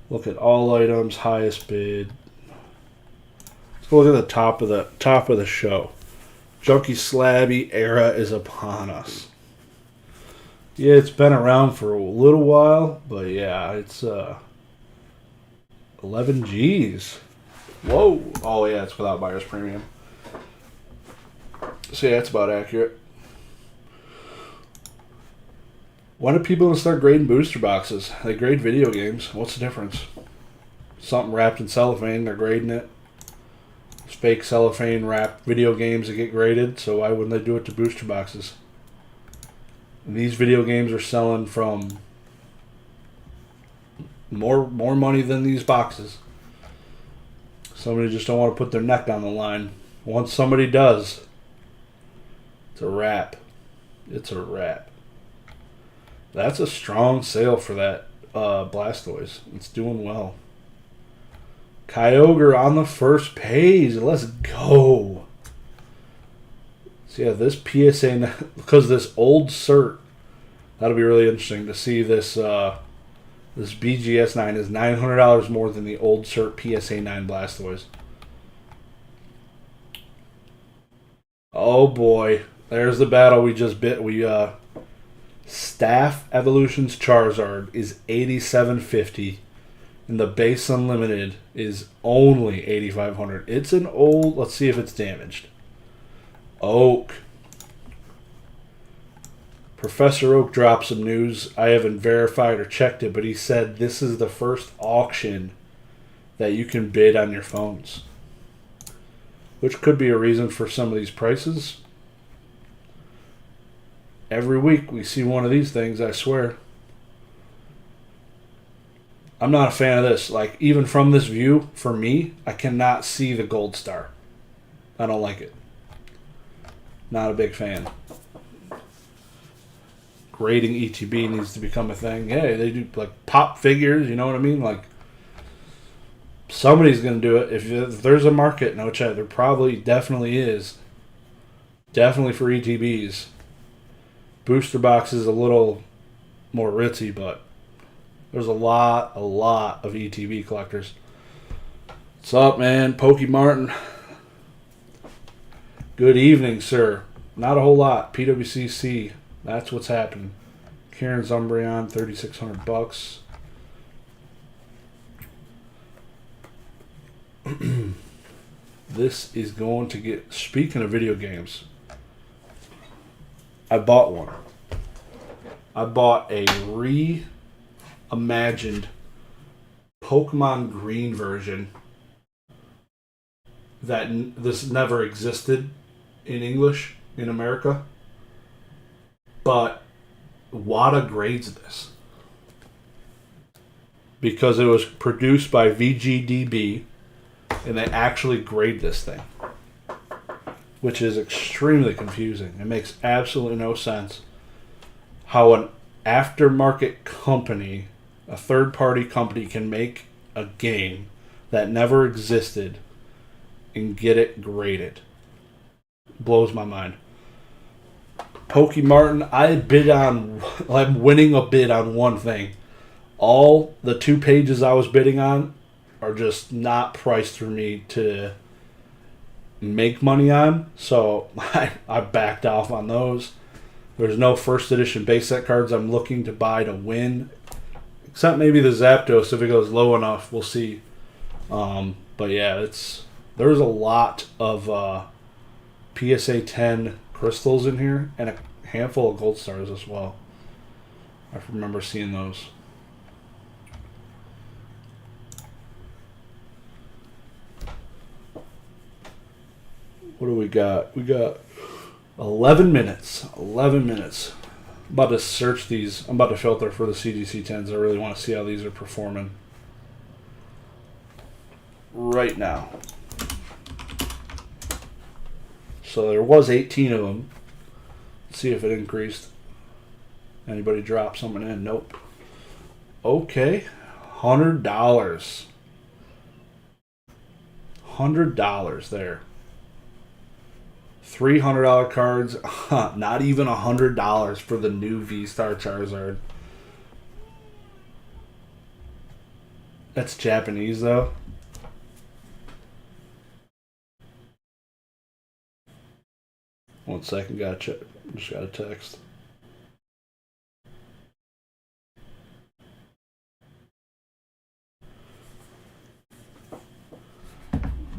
Look at all items, highest bid. Let's go look at the top of the show. Junkie Slabby era is upon us. Yeah, it's been around for a little while, but yeah, it's 11 G's. Whoa. Oh yeah, it's without buyer's premium. So yeah, it's about accurate. When are people gonna start grading booster boxes? They grade video games. What's the difference? Something wrapped in cellophane, they're grading it. It's fake cellophane wrapped video games that get graded, so why wouldn't they do it to booster boxes? And these video games are selling from more money than these boxes. Somebody just don't want to put their neck on the line. Once somebody does, it's a wrap. It's a wrap. That's a strong sale for that Blastoise. It's doing well. Kyogre on the first page. Let's go. So yeah, this PSA, because this old cert, that'll be really interesting to see this. This BGS 9 is $900 more than the old cert PSA 9 Blastoise. Oh boy, there's the battle we just bit. Staff Evolutions Charizard is $87.50, and the base unlimited is only $8,500. It's an old. Let's see if it's damaged. Oak. Professor Oak dropped some news. I haven't verified or checked it, but he said this is the first auction that you can bid on your phones, which could be a reason for some of these prices. Every week we see one of these things, I swear. I'm not a fan of this. Like, even from this view, for me, I cannot see the gold star. I don't like it. Not a big fan. Grading ETB needs to become a thing. Hey, they do like pop figures, you know what I mean? Like, somebody's going to do it. If there's a market, no chat, there probably definitely is. Definitely for ETBs. Booster box is a little more ritzy, but there's a lot of ETB collectors. What's up, man? Pokey Martin. Good evening, sir. Not a whole lot. PWCC. That's what's happening. Karen Zumbreon, $3,600. This is going to get. Speaking of video games, I bought one. I bought a reimagined Pokemon Green version that this never existed in English in America. But WADA grades this because it was produced by VGDB, and they actually grade this thing, which is extremely confusing. It makes absolutely no sense how an aftermarket company, a third-party company, can make a game that never existed and get it graded. Blows my mind. Pokey Martin, I'm winning a bid on one thing. All the 2 pages I was bidding on are just not priced for me to make money on, so I backed off on those. There's no first edition base set cards I'm looking to buy to win, except maybe the Zapdos if it goes low enough. We'll see. But yeah, there's a lot of PSA 10 crystals in here and a handful of gold stars as well. I remember seeing those. What do we got? We got 11 minutes. 11 minutes. I'm about to search these. I'm about to filter for the CGC 10s. I really want to see how these are performing right now. So there was 18 of them. Let's see if it increased. Anybody drop something in? Nope. Okay. $100. $100 there. $300 cards. Not even $100 for the new V-Star Charizard. That's Japanese though. One second, just got a text.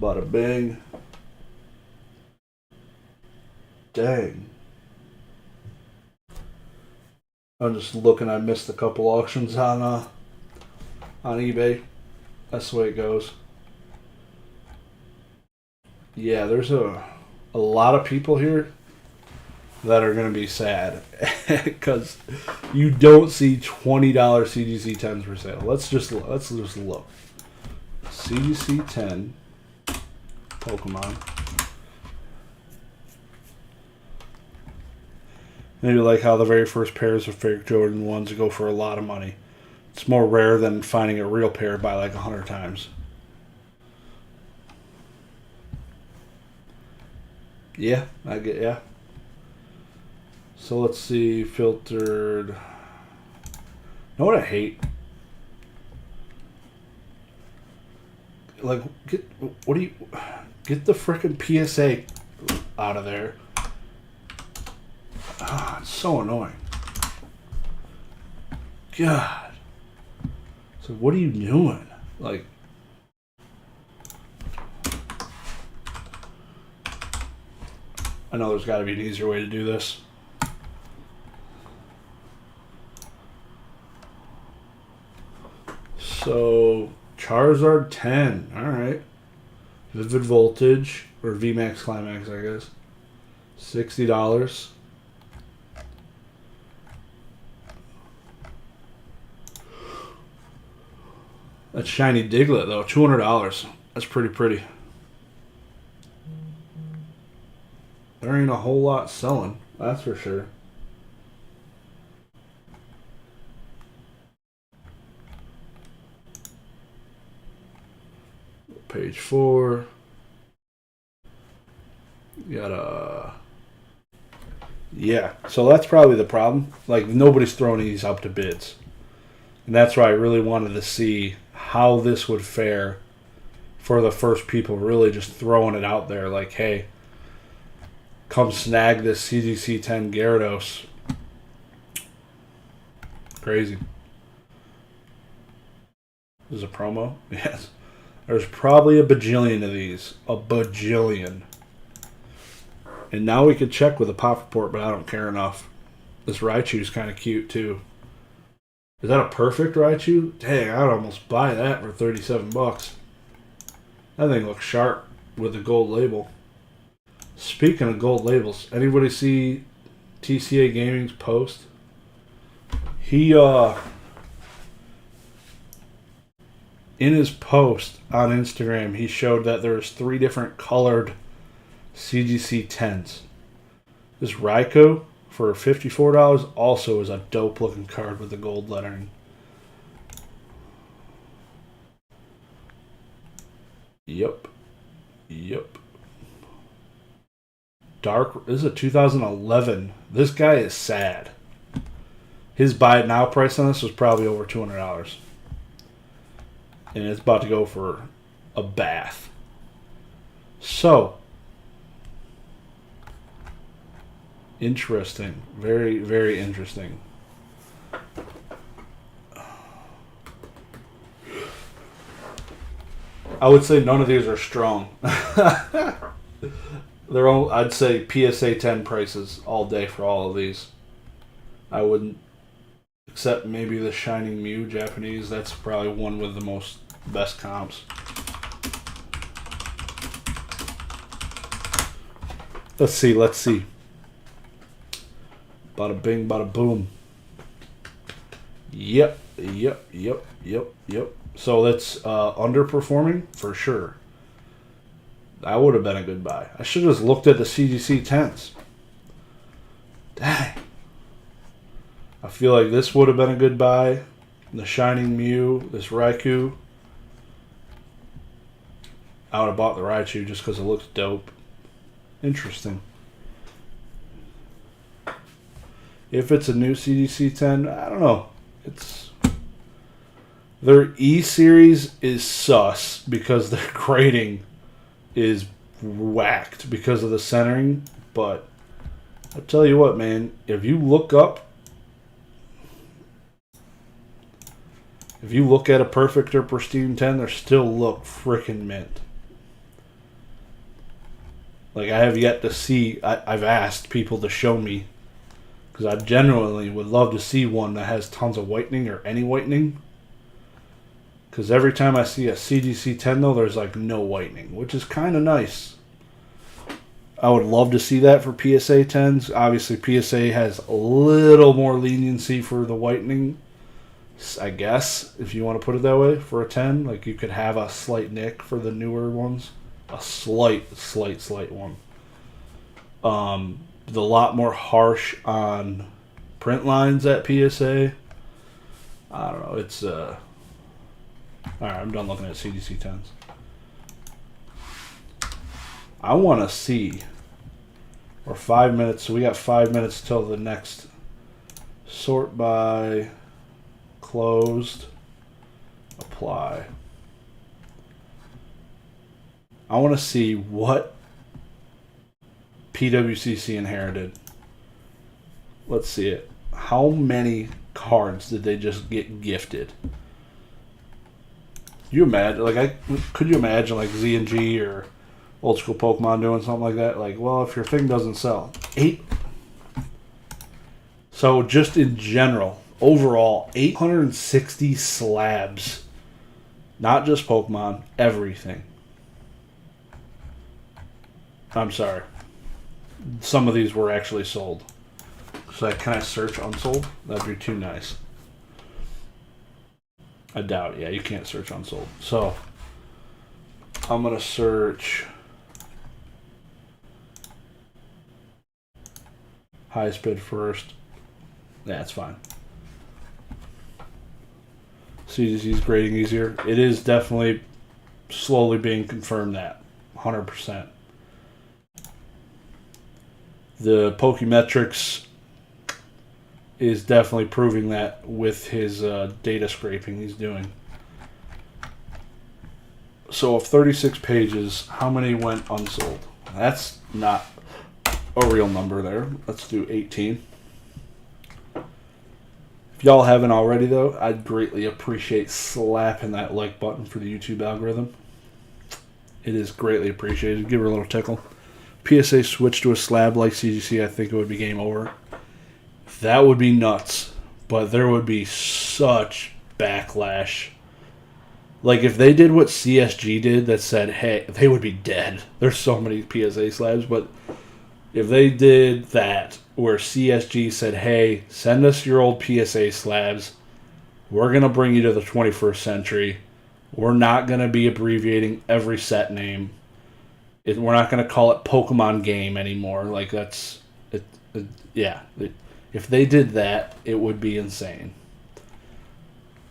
Bada bing. Dang. I'm just looking. I missed a couple auctions on eBay. That's the way it goes. Yeah, there's a lot of people here that are going to be sad because you don't see $20 CGC 10s for sale. Let's just look. CGC 10 Pokemon. Maybe like how the very first pairs of fake Jordan 1s go for a lot of money. It's more rare than finding a real pair by like 100 times. Yeah, I get, yeah. So let's see, filtered. You know what I hate? Like, get the frickin' PSA out of there. Ah, it's so annoying. God. So what are you doing? Like, I know there's got to be an easier way to do this. So, Charizard 10. Alright. Vivid Voltage, or VMAX Climax, I guess. $60. That shiny Diglett, though, $200. That's pretty. There ain't a whole lot selling, that's for sure. Page 4. You got a... Yeah, so that's probably the problem. Like, nobody's throwing these up to bids. And that's why I really wanted to see how this would fare for the first people really just throwing it out there. Like, hey, come snag this CGC 10 Gyarados. Crazy. This is a promo? Yes. There's probably a bajillion of these. A bajillion. And now we could check with a pop report, but I don't care enough. This Raichu's kind of cute, too. Is that a perfect Raichu? Dang, I would almost buy that for $37. That thing looks sharp with the gold label. Speaking of gold labels, anybody see TCA Gaming's post? He, in his post on Instagram, he showed that there's 3 different colored CGC 10s. This Raikou for $54 also is a dope looking card with the gold lettering. Yep. Dark. This is a 2011. This guy is sad. His buy it now price on this was probably over $200. And it's about to go for a bath. So, interesting. Very, very interesting. I would say none of these are strong. They're all, I'd say PSA 10 prices all day for all of these. I wouldn't, except maybe the Shining Mew Japanese. That's probably one with the best comps. Let's see. Bada bing, bada boom. Yep. So that's underperforming for sure. That would have been a good buy. I should have just looked at the CGC 10s. Dang. I feel like this would have been a good buy. The Shining Mew, this Raikou. I would have bought the Raichu just because it looks dope. Interesting. If it's a new CGC 10, I don't know. Their E series is sus because their grading is whacked because of the centering. But I'll tell you what, man. If you look at a perfect or pristine 10, they still look freaking mint. Like, I have yet to see. I've asked people to show me, because I genuinely would love to see one that has tons of whitening or any whitening. Because every time I see a CGC 10, though, there's like no whitening, which is kind of nice. I would love to see that for PSA 10s. Obviously, PSA has a little more leniency for the whitening, I guess, if you want to put it that way, for a 10. Like, you could have a slight nick for the newer ones. A slight one. The lot more harsh on print lines at PSA. I don't know. It's Alright, I'm done looking at CDC 10s. I want to see. We're 5 minutes, so we got 5 minutes till the next sort by, closed, apply. I want to see what PWCC inherited. Let's see it. How many cards did they just get gifted? You imagine, could you imagine like Z and G or Old School Pokemon doing something like that? Like, well, if your thing doesn't sell, 8. So just in general, overall, 860 slabs. Not just Pokemon, everything. I'm sorry. Some of these were actually sold. So can I search unsold? That'd be too nice. I doubt it. Yeah, you can't search unsold. So I'm going to search highest bid first. Yeah, it's fine. CGC's grading easier. It is definitely slowly being confirmed that 100%. The Pokemetrics is definitely proving that with his data scraping he's doing. So of 36 pages, how many went unsold? That's not a real number there. Let's do 18. If y'all haven't already, though, I'd greatly appreciate slapping that like button for the YouTube algorithm. It is greatly appreciated. Give her a little tickle. PSA switched to a slab like CGC, I think it would be game over. That would be nuts, but there would be such backlash. Like, if they did what CSG did that said, hey, they would be dead. There's so many PSA slabs, but if they did that where CSG said, hey, send us your old PSA slabs, we're going to bring you to the 21st century. We're not going to be abbreviating every set name. We're not going to call it Pokemon Game anymore. Like, that's... yeah. If they did that, it would be insane.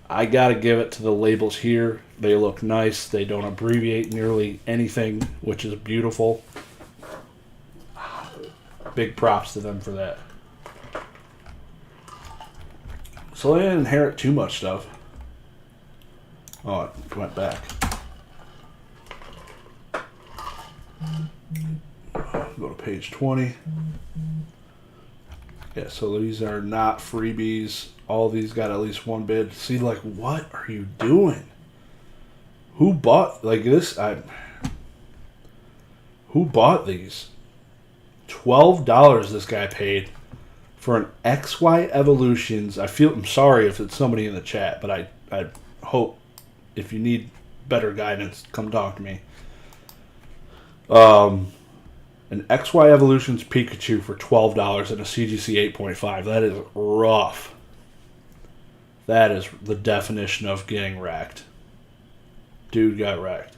I got to give it to the labels here. They look nice. They don't abbreviate nearly anything, which is beautiful. Big props to them for that. So they didn't inherit too much stuff. Oh, it went back. Go to page 20. Yeah, so these are not freebies. All these got at least one bid. See, like, what are you doing? Who bought, like, this? Who bought these? $12 this guy paid for an XY Evolutions. I'm sorry if it's somebody in the chat, but I hope if you need better guidance, come talk to me. An XY Evolutions Pikachu for $12 and a CGC 8.5. That is rough. That is the definition of getting wrecked. Dude got wrecked.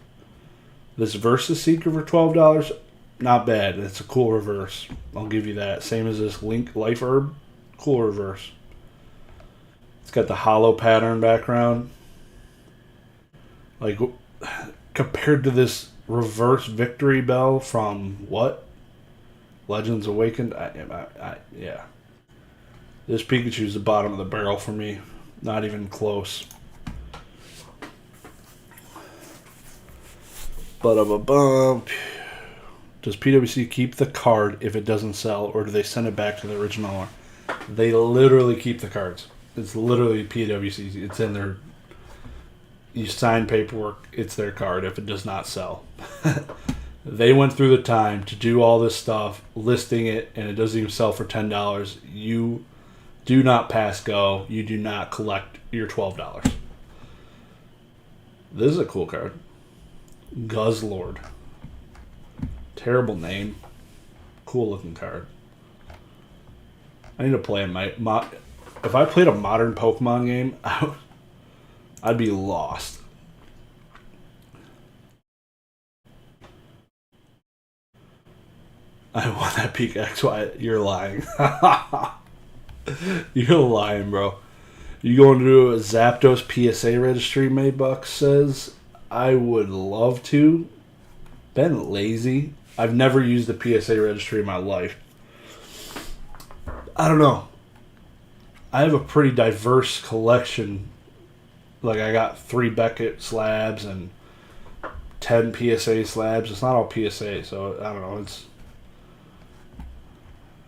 This Versus Seeker for $12, not bad. It's a cool reverse. I'll give you that. Same as this Link Life Herb. Cool reverse. It's got the hollow pattern background. Like, compared to this reverse Victory Bell from what? Legends Awakened? Yeah. This Pikachu's the bottom of the barrel for me. Not even close. But does PWC keep the card if it doesn't sell, or do they send it back to the original owner? They literally keep the cards. It's literally PWC. It's in their... You sign paperwork, it's their card if it does not sell. They went through the time to do all this stuff, listing it, and it doesn't even sell for $10. You do not pass go. You do not collect your $12. This is a cool card. Guzzlord. Terrible name. Cool looking card. I need to play if I played a modern Pokemon game, I'd be lost. I want that peak XY. You're lying. You're lying, bro. You going to do a Zapdos PSA registry, Maybuck says? I would love to. Been lazy. I've never used the PSA registry in my life. I don't know. I have a pretty diverse collection. Like, I got 3 Beckett slabs and 10 PSA slabs. It's not all PSA, so I don't know.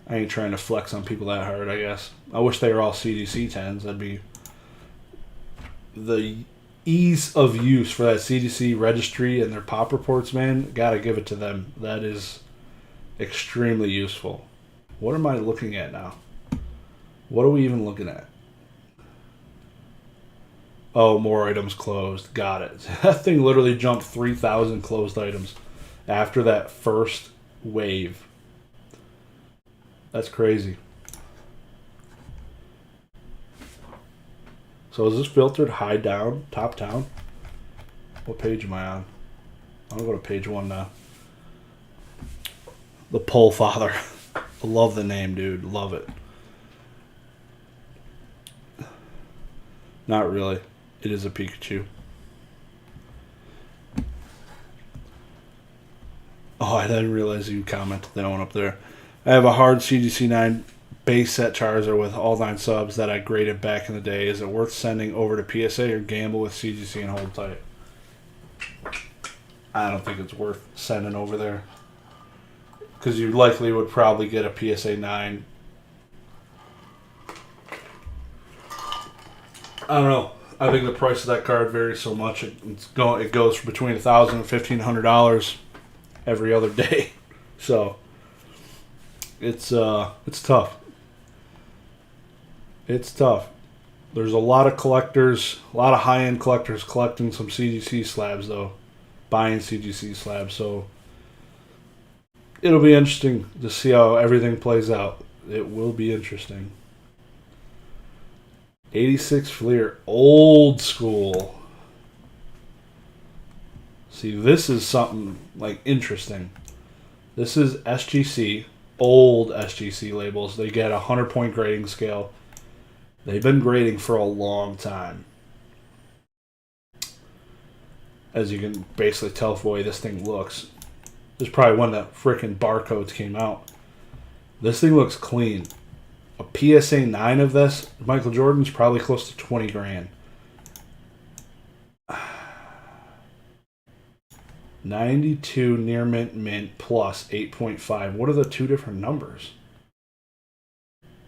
I ain't trying to flex on people that hard, I guess. I wish they were all CDC 10s. That'd be the ease of use for that CDC registry and their pop reports, man. Gotta give it to them. That is extremely useful. What am I looking at now? What are we even looking at? Oh, more items closed. Got it. That thing literally jumped 3,000 closed items after that first wave. That's crazy. So is this filtered high down, top down? What page am I on? I'm going to go to page 1 now. The Pole Father. I love the name, dude. Love it. Not really. It is a Pikachu. Oh, I didn't realize you commented that one up there. I have a hard CGC 9 base set Charizard with all 9 subs that I graded back in the day. Is it worth sending over to PSA or gamble with CGC and hold tight? I don't think it's worth sending over there. Because you likely would probably get a PSA 9. I don't know. I think the price of that card varies so much. It goes for between $1,000 and $1,500 every other day. So it's tough. It's tough. There's a lot of collectors, a lot of high-end collectors collecting some CGC slabs, though. Buying CGC slabs. So it'll be interesting to see how everything plays out. It will be interesting. 86 Fleer. Old school. See, this is something, like, interesting. This is SGC. Old SGC labels. They get a 100-point grading scale. They've been grading for a long time. As you can basically tell from the way this thing looks. This is probably when the frickin' barcodes came out. This thing looks clean. A PSA 9 of this, Michael Jordan's probably close to 20 grand. 92 near mint plus 8.5. What are the 2 different numbers?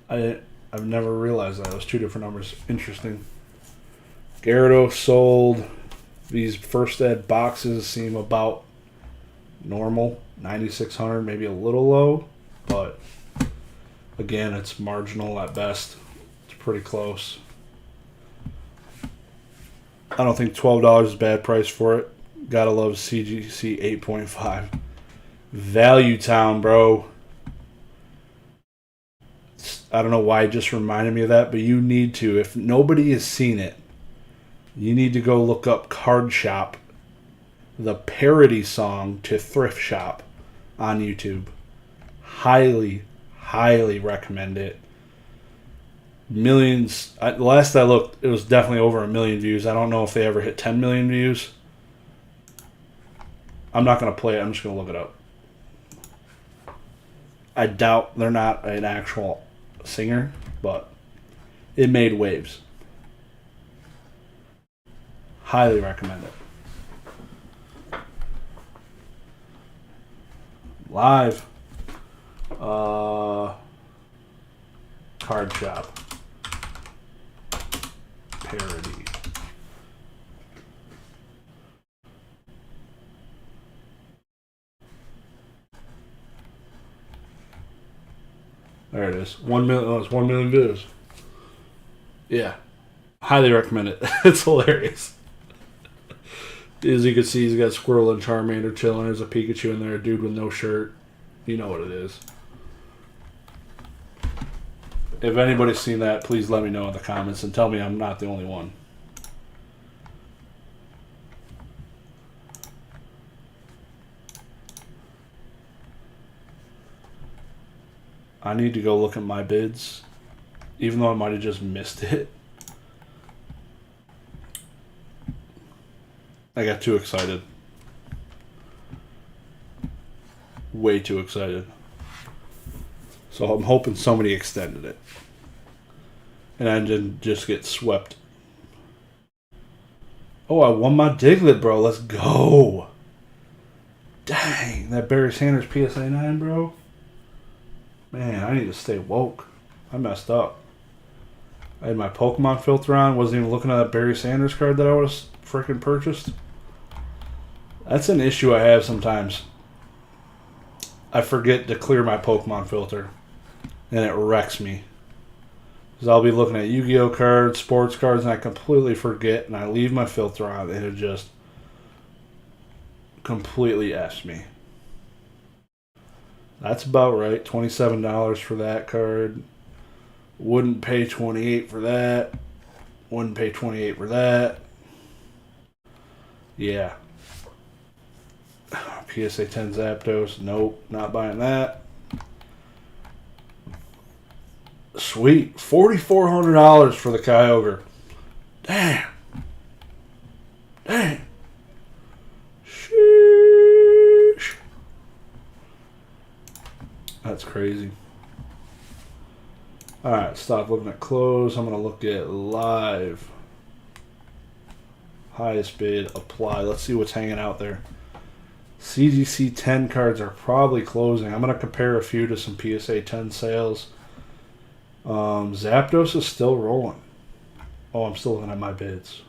I've never realized that. It was 2 different numbers. Interesting. Gyarados sold. These first ed boxes seem about normal. 9,600, maybe a little low. But, again, it's marginal at best. It's pretty close. I don't think $12 is a bad price for it. Gotta love CGC 8.5. Value Town, bro. I don't know why it just reminded me of that, but you need to. If nobody has seen it, you need to go look up Card Shop, the parody song to Thrift Shop on YouTube. Highly, highly recommend it. Millions. Last I looked, it was definitely over 1 million views. I don't know if they ever hit 10 million views. I'm not going to play it. I'm just going to look it up. I doubt they're not an actual singer, but it made waves. Highly recommend it. Live. Card Shop. Parody. There it is. 1 million. Oh, it's 1 million views. Yeah. Highly recommend it. It's hilarious. As you can see, he's got Squirrel and Charmander chilling. There's a Pikachu in there, a dude with no shirt. You know what it is. If anybody's seen that, please let me know in the comments and tell me I'm not the only one. I need to go look at my bids, even though I might have just missed it. I got too excited. Way too excited. So I'm hoping somebody extended it. And I didn't just get swept. Oh, I won my Diglett, bro. Let's go. Dang, that Barry Sanders PSA 9, bro. Man, I need to stay woke. I messed up. I had my Pokemon filter on. Wasn't even looking at that Barry Sanders card that I was freaking purchased. That's an issue I have sometimes. I forget to clear my Pokemon filter. And it wrecks me. Because I'll be looking at Yu-Gi-Oh cards, sports cards, and I completely forget. And I leave my filter on. And it just completely F's me. That's about right. $27 for that card. Wouldn't pay $28 for that. Wouldn't pay $28 for that. Yeah. PSA 10 Zapdos. Nope. Not buying that. Sweet. $4,400 for the Kyogre. Damn. Damn. Sheesh. That's crazy. Alright, stop looking at close. I'm going to look at live. Highest bid, apply. Let's see what's hanging out there. CGC 10 cards are probably closing. I'm going to compare a few to some PSA 10 sales. Zapdos is still rolling. Oh, I'm still looking at my bids.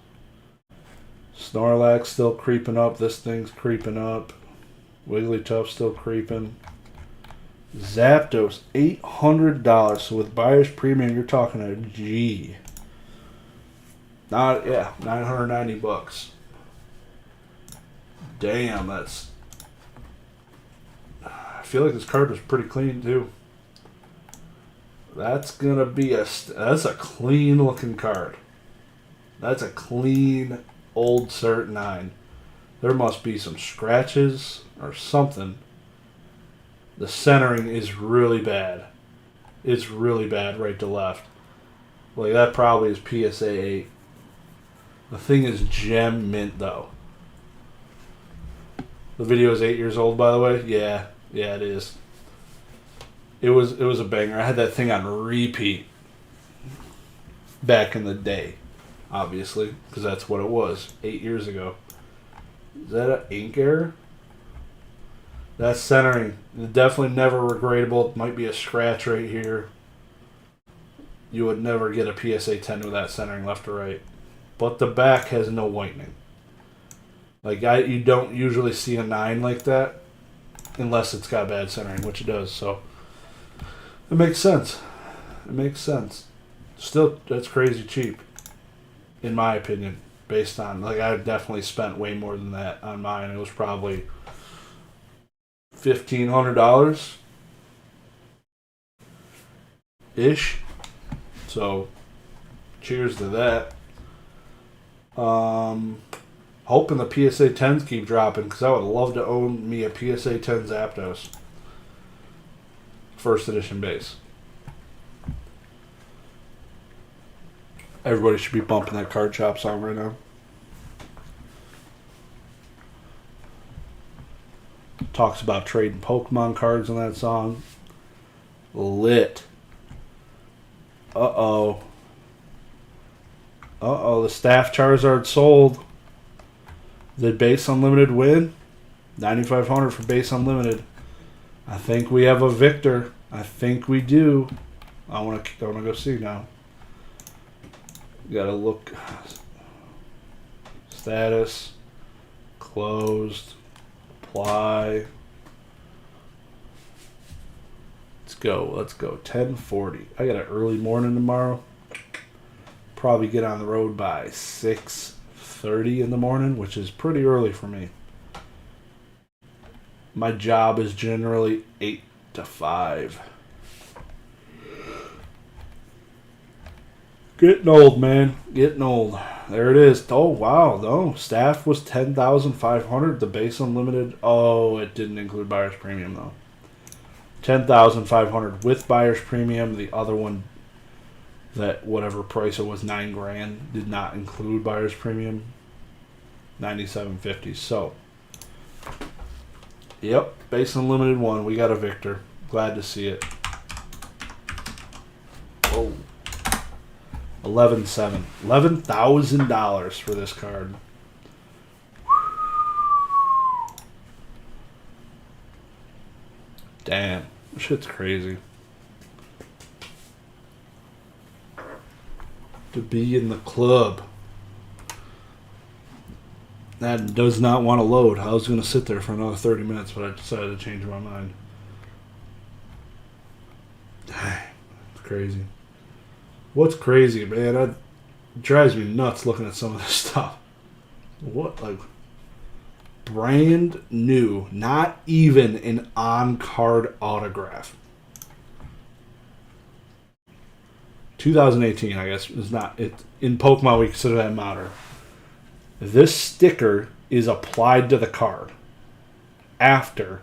Snorlax still creeping up. This thing's creeping up. Wigglytuff still creeping. Zapdos, $800. So with buyer's premium, you're talking a G. Not, yeah, $990. Damn, that's... I feel like this card was pretty clean, too. That's gonna be that's a clean looking card. That's a clean old Cert 9. There must be some scratches or something. The centering is really bad. It's really bad right to left. Like that probably is PSA 8. The thing is gem mint though. The video is 8 years old, by the way. Yeah, it is. It was a banger. I had that thing on repeat back in the day, obviously, because that's what it was 8 years ago. Is that an ink error? That's centering. Definitely never regradable. It might be a scratch right here. You would never get a PSA 10 with that centering left or right. But the back has no whitening. Like you don't usually see a 9 like that unless it's got bad centering, which it does. So it makes sense. It makes sense. Still, that's crazy cheap, in my opinion. Based on like I definitely spent way more than that on mine. It was probably $1,500 ish. So cheers to that. Hoping the PSA 10s keep dropping because I would love to own me a PSA 10 Zapdos. First edition base. Everybody should be bumping that Card Shop song right now. Talks about trading Pokemon cards in that song. Lit. Uh-oh. Uh-oh, the Staff Charizard sold. Did Base Unlimited win? $9,500 for Base Unlimited. I think we have a victor. I think we do. I want to go see now. Gotta look. Status. Closed. Apply. It's go. 10:40. I got an early morning tomorrow. Probably get on the road by 6:30 in the morning, which is pretty early for me. My job is generally 8 to 5. Getting old, man. Getting old. There it is. Oh, wow. No, staff was $10,500. The base unlimited. Oh, it didn't include buyer's premium, though. $10,500 with buyer's premium. The other one, that whatever price it was, $9,000, did not include buyer's premium. $97.50. So, yep, base unlimited one. We got a victor. Glad to see it. Oh. $11,700. $11,000 for this card. Damn. This shit's crazy. To be in the club. That does not want to load. I was going to sit there for another 30 minutes, but I decided to change my mind. Dang. It's crazy. What's crazy, man? It drives me nuts looking at some of this stuff. What, like, brand new, not even an on-card autograph. 2018, I guess, is not it. In Pokemon, we consider that modern. This sticker is applied to the card after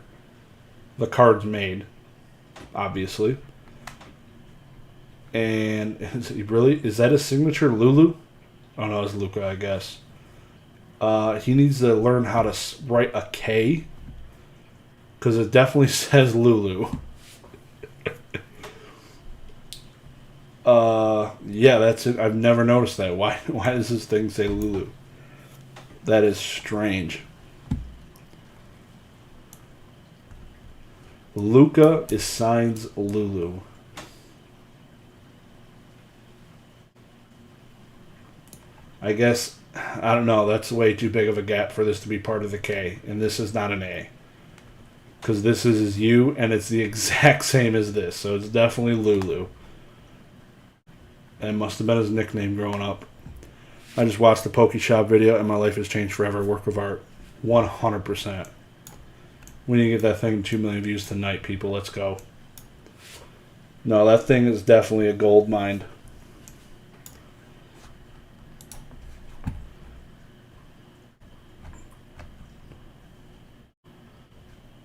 the card's made, obviously. And is that his signature, Lulu? Oh no, it's Luca, I guess. He needs to learn how to write a K, because it definitely says Lulu. Yeah, that's it. I've never noticed that. Why does this thing say Lulu? That is strange. Luca is signs Lulu. I guess, I don't know, that's way too big of a gap for this to be part of the K, and this is not an A. Because this is his U, and it's the exact same as this, so it's definitely Lulu. And it must have been his nickname growing up. I just watched the Pokeshop video, and my life has changed forever. Work of art. 100%. We need to get that thing 2 million views tonight, people. Let's go. No, that thing is definitely a gold mine.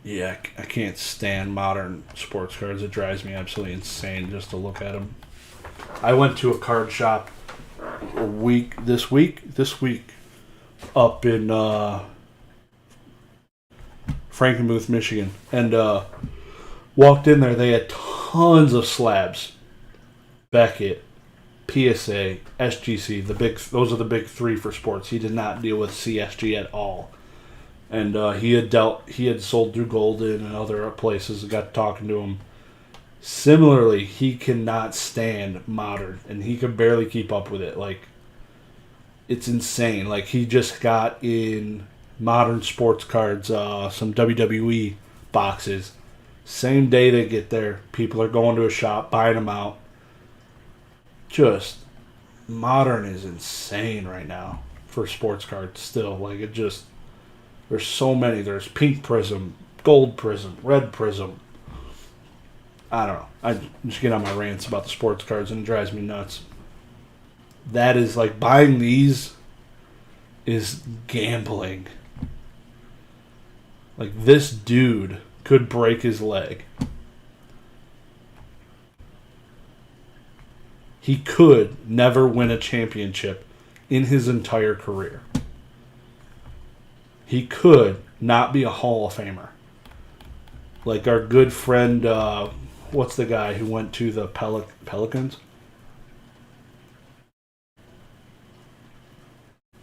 Yeah, I can't stand modern sports cards. It drives me absolutely insane just to look at them. I went to a card shop this week, up in Frankenmuth, Michigan, and walked in there. They had tons of slabs. Beckett, PSA, SGC, those are the big three for sports. He did not deal with CSG at all. And he had sold through Golden and other places. I got talking to him. Similarly, he cannot stand modern, and he can barely keep up with it. Like, it's insane. Like, he just got in modern sports cards, some WWE boxes. Same day they get there, people are going to a shop, buying them out. Just, modern is insane right now for sports cards still. Like, it just... There's so many. There's pink prism, gold prism, red prism. I don't know. I just get on my rants about the sports cards and it drives me nuts. That is like buying these is gambling. Like this dude could break his leg. He could never win a championship in his entire career. He could not be a Hall of Famer. Like our good friend, what's the guy who went to the Pelicans?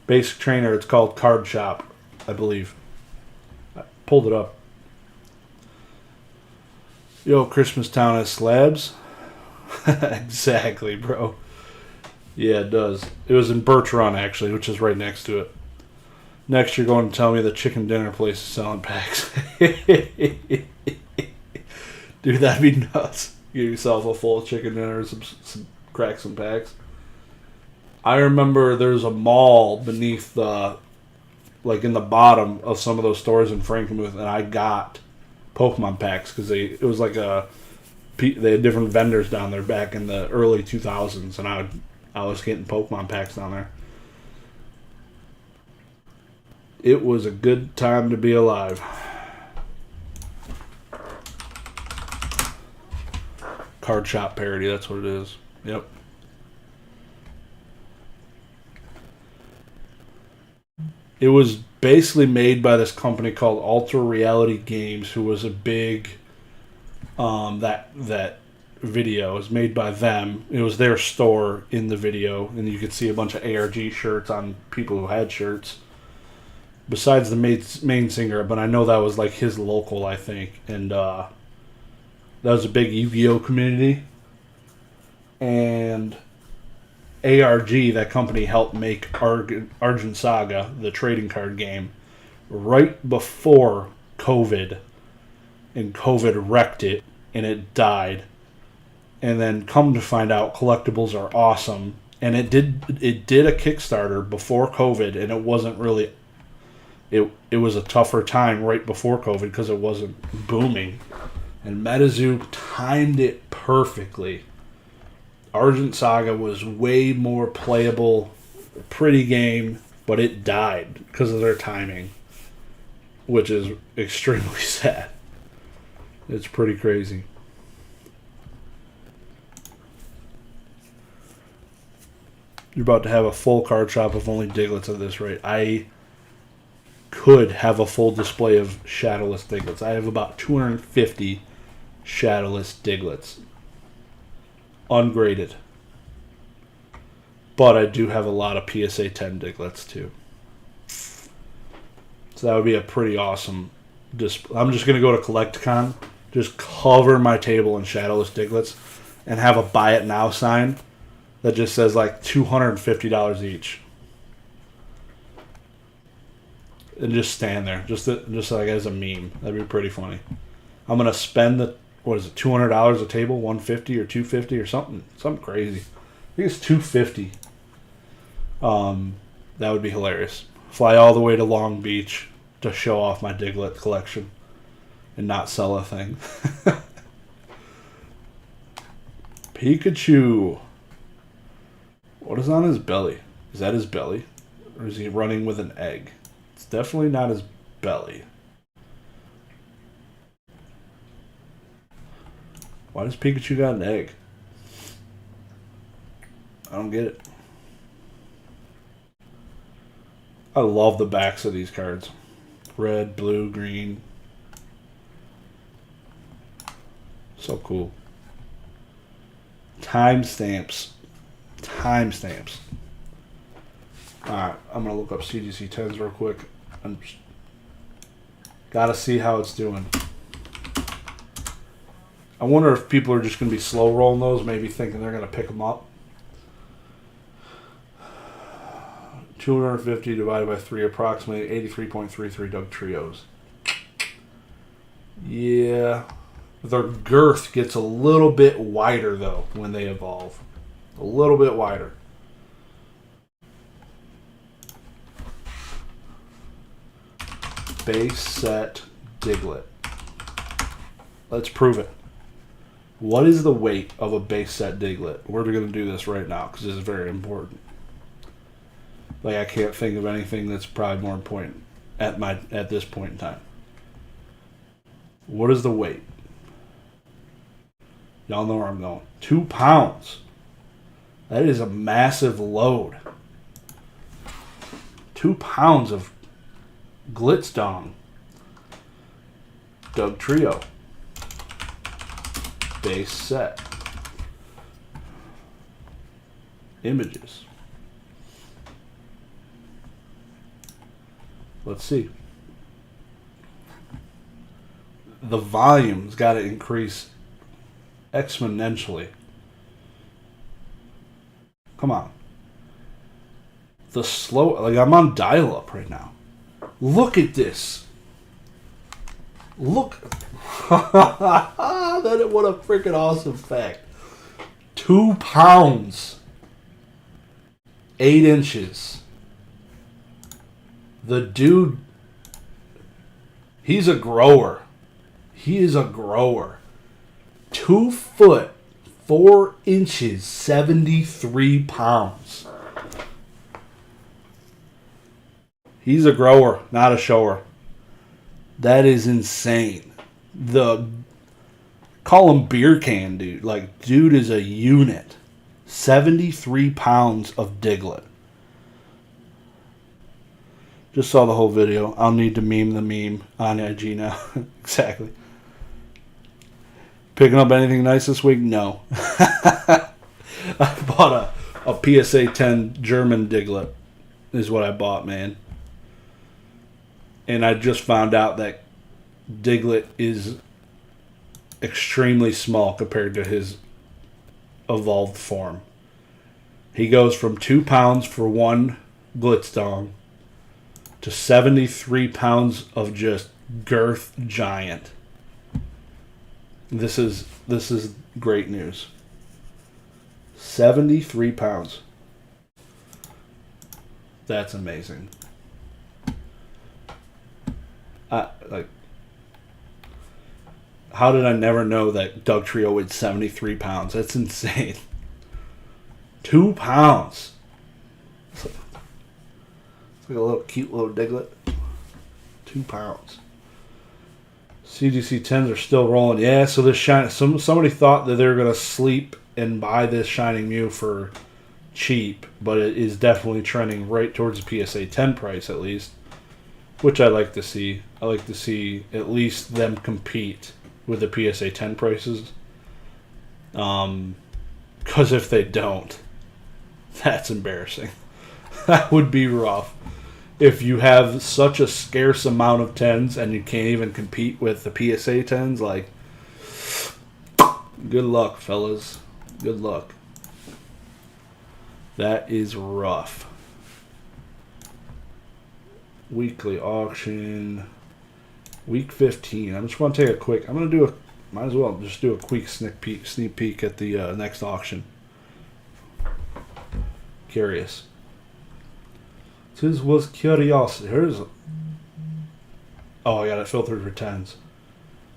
Basic Trainer, it's called Card Shop, I believe. I pulled it up. Yo, Christmas Town has slabs? Exactly, bro. Yeah, it does. It was in Birch Run, actually, which is right next to it. Next, you're going to tell me the chicken dinner place is selling packs. Dude, that'd be nuts. Get yourself a full chicken dinner, crack some packs. I remember there's a mall beneath the, like in the bottom of some of those stores in Frankenmuth, and I got Pokemon packs because it was like they had different vendors down there back in the early 2000s, and I was getting Pokemon packs down there. It was a good time to be alive. Card shop parody, that's what it is. Yep. It was basically made by this company called Ultra Reality Games, who was a big that video was made by them. It was their store in the video, and you could see a bunch of ARG shirts on people who had shirts. Besides the main singer, but I know that was like his local, I think, and that was a big Yu-Gi-Oh community. And ARG, that company, helped make Argent Saga, the trading card game, right before COVID, and COVID wrecked it, and it died. And then come to find out, collectibles are awesome, and it did a Kickstarter before COVID, and it wasn't really. It was a tougher time right before COVID because it wasn't booming, and MetaZoo timed it perfectly. Argent Saga was way more playable, pretty game, but it died because of their timing, which is extremely sad. It's pretty crazy. You're about to have a full card shop of only Digletts at this rate. I could have a full display of Shadowless Digletts. I have about 250 Shadowless Digletts. Ungraded. But I do have a lot of PSA 10 Digletts too. So that would be a pretty awesome display. I'm just going to go to CollectCon, just cover my table in Shadowless Digletts, and have a buy it now sign that just says like $250 each. And just stand there, just like as a meme. That'd be pretty funny. I'm gonna spend $200 a table, $150 or $250 or something crazy. I think it's $250. That would be hilarious. Fly all the way to Long Beach to show off my Diglett collection and not sell a thing. Pikachu. What is on his belly? Is that his belly, or is he running with an egg? Definitely not his belly. Why does Pikachu got an egg? I don't get it. I love the backs of these cards. Red, blue, green. So cool. Timestamps. Timestamps. Alright, I'm going to look up CGC 10s real quick. Gotta see how it's doing. I wonder if people are just going to be slow rolling those, maybe thinking they're going to pick them up. 250 divided by 3, approximately 83.33 Doug Trios. Yeah. Their girth gets a little bit wider, though, when they evolve. A little bit wider. Base set Diglett. Let's prove it. What is the weight of a base set Diglett? We're going to do this right now because this is very important. Like, I can't think of anything that's probably more important at this point in time. What is the weight? Y'all know where I'm going. 2 pounds. That is a massive load. 2 pounds of Glitzdong. Doug Trio. Base set. Images. Let's see. The volume's got to increase exponentially. Come on. The slow... Like, I'm on dial-up right now. Look at this. Look. What a freaking awesome fact. 2 pounds. 8 inches. The dude, he's a grower. He is a grower. 2 foot, 4 inches, 73 pounds. He's a grower, not a shower. That is insane. Call him beer can, dude. Like, dude is a unit. 73 pounds of Diglett. Just saw the whole video. I'll need to meme the meme on IG now. Exactly. Picking up anything nice this week? No. I bought a PSA 10 German Diglett is what I bought, man. And I just found out that Diglett is extremely small compared to his evolved form. He goes from 2 pounds for one Glitzdong to 73 pounds of just girth giant. This is great news. 73 pounds. That's amazing. How did I never know that Dugtrio weighed 73 pounds? That's insane. 2 pounds. It's like a little cute little Diglett. 2 pounds. CGC 10s are still rolling. Yeah, so this somebody thought that they were going to sleep and buy this Shining Mew for cheap, but it is definitely trending right towards the PSA 10 price at least, which I like to see. I like to see at least them compete with the PSA 10 prices. Because if they don't, that's embarrassing. That would be rough. If you have such a scarce amount of 10s and you can't even compete with the PSA 10s, like, good luck, fellas. Good luck. That is rough. Weekly auction. Week 15. I just want to take a quick... might as well just do a quick sneak peek at the next auction. Curious. This was curiosity. I got it filtered for 10s.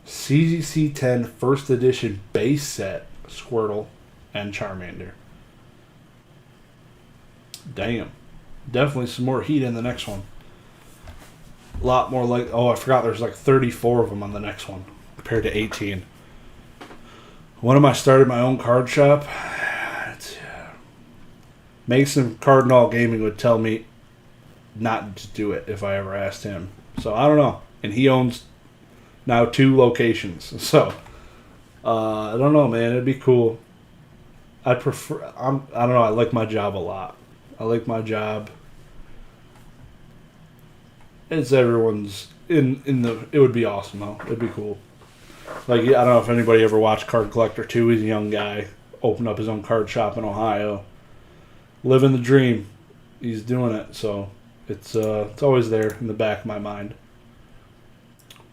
CGC 10 first edition base set Squirtle and Charmander. Damn. Definitely some more heat in the next one. A lot more like... Oh, I forgot there's like 34 of them on the next one compared to 18. When am I started my own card shop? Mason Cardinal Gaming would tell me not to do it if I ever asked him. So I don't know. And he owns now 2 locations. So I don't know, man. It'd be cool. I don't know. I like my job a lot. I like my job. It's everyone's it would be awesome though. It'd be cool. Like, I don't know if anybody ever watched Card Collector 2. He's a young guy, opened up his own card shop in Ohio. Living the dream. He's doing it, so it's always there in the back of my mind.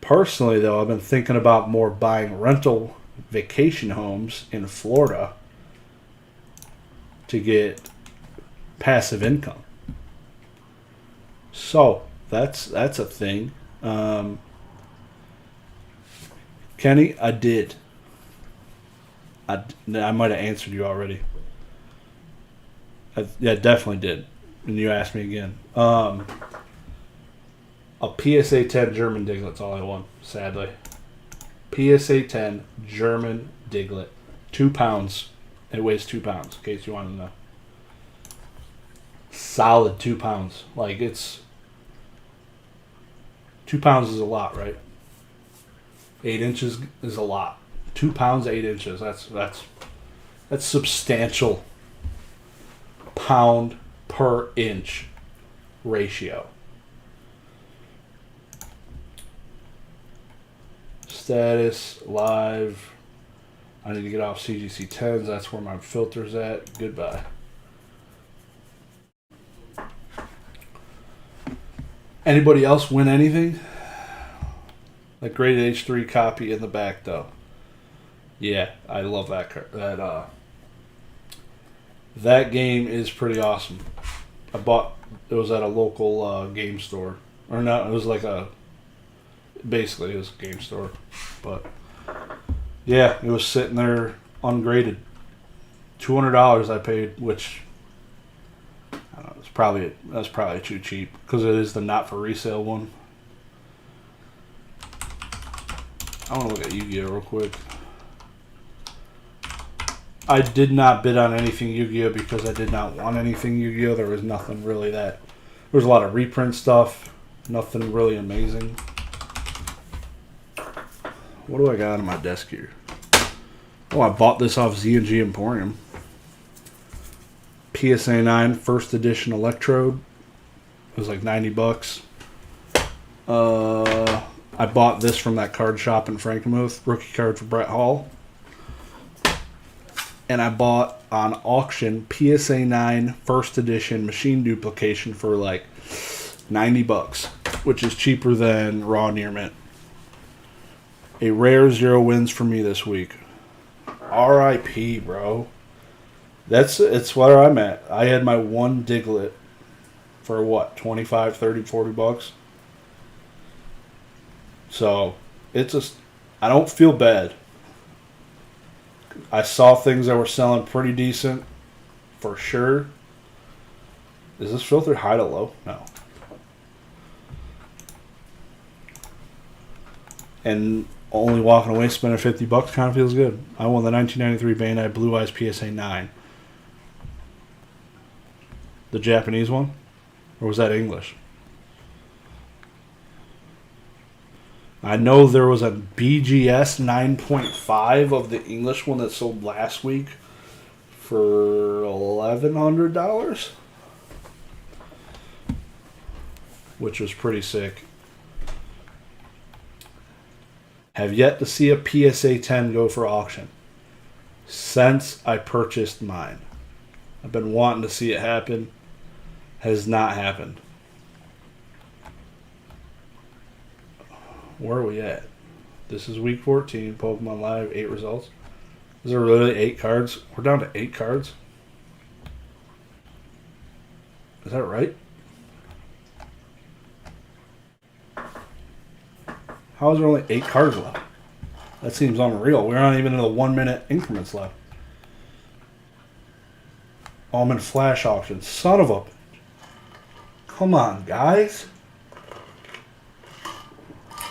Personally, though, I've been thinking about more buying rental vacation homes in Florida to get passive income. So that's a thing. Kenny, I did. I might have answered you already. Yeah, definitely did. And you asked me again. A PSA 10 German Diglett's all I want, sadly. PSA 10 German Diglett. 2 pounds. It weighs 2 pounds, in case you wanted to know. Solid 2 pounds. Like, it's... 2 pounds is a lot, right? 8 inches is a lot. 2 pounds, 8 inches. That's substantial pound per inch ratio. Status, live. I need to get off CGC 10s. That's where my filter's at. Goodbye. Anybody else win anything? That graded H3 copy in the back, though. Yeah, I love that card. That game is pretty awesome. I bought it was at a local game store, or not? It was like basically it was a game store, but yeah, it was sitting there ungraded. $200 I paid, which I don't know, that's probably too cheap because it is the not for resale one. I want to look at Yu-Gi-Oh real quick. I did not bid on anything Yu-Gi-Oh because I did not want anything Yu-Gi-Oh. There was nothing really that. There was a lot of reprint stuff. Nothing really amazing. What do I got on my desk here? Oh, I bought this off Z&G Emporium. PSA 9 first edition Electrode. It was like $90. I bought this from that card shop in Frankenmuth. Rookie card for Brett Hall. And I bought on auction PSA 9 first edition machine duplication for like $90, which is cheaper than raw near mint. A rare 0 wins for me this week. R.I.P. bro. It's where I'm at. I had my one Diglett for what, 25, 30, 40 bucks. So I don't feel bad. I saw things that were selling pretty decent, for sure. Is this filtered high to low? No. And only walking away spending $50 kind of feels good. I won the 1993 Bandai Blue Eyes PSA 9. The Japanese one? Or was that English? I know there was a BGS 9.5 of the English one that sold last week for $1,100, which was pretty sick. Have yet to see a PSA 10 go for auction since I purchased mine. I've been wanting to see it happen. Has not happened. Where are we at? This is week 14, Pokemon Live, 8 results. Is there really 8 cards? We're down to 8 cards? Is that right? How is there only 8 cards left? That seems unreal. We're not even in the 1 minute increments left. Oh, I'm in flash auction. Son of a... Come on, guys.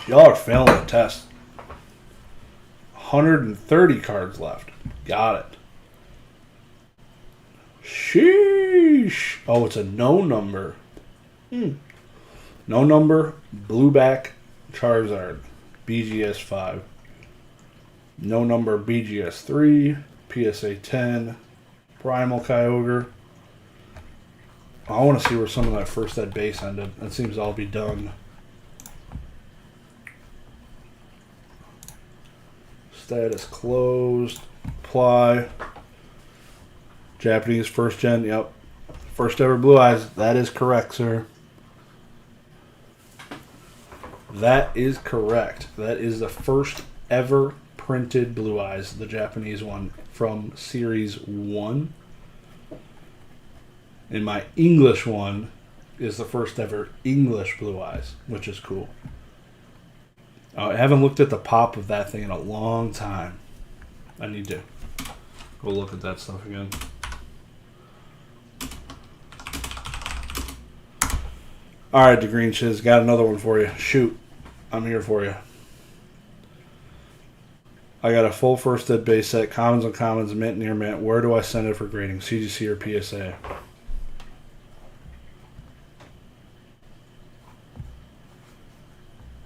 Y'all are failing the test. 130 cards left. Got it. Sheesh. Oh, it's a no number. No number. Blueback Charizard. BGS 5. No number BGS 3. PSA 10. Primal Kyogre. I want to see where some of that first ed base ended. That seems to all be done. Status closed. Apply. Japanese first gen. Yep. First ever Blue Eyes. That is correct, sir. That is correct. That is the first ever printed Blue Eyes, the Japanese one from Series 1. And my English one is the first ever English Blue Eyes, which is cool. I haven't looked at the pop of that thing in a long time. I need to go look at that stuff again. Alright, the Green Shiz, got another one for you. Shoot. I'm here for you. I got a full first ed base set, commons, uncommons, mint, near mint. Where do I send it for grading? CGC or PSA?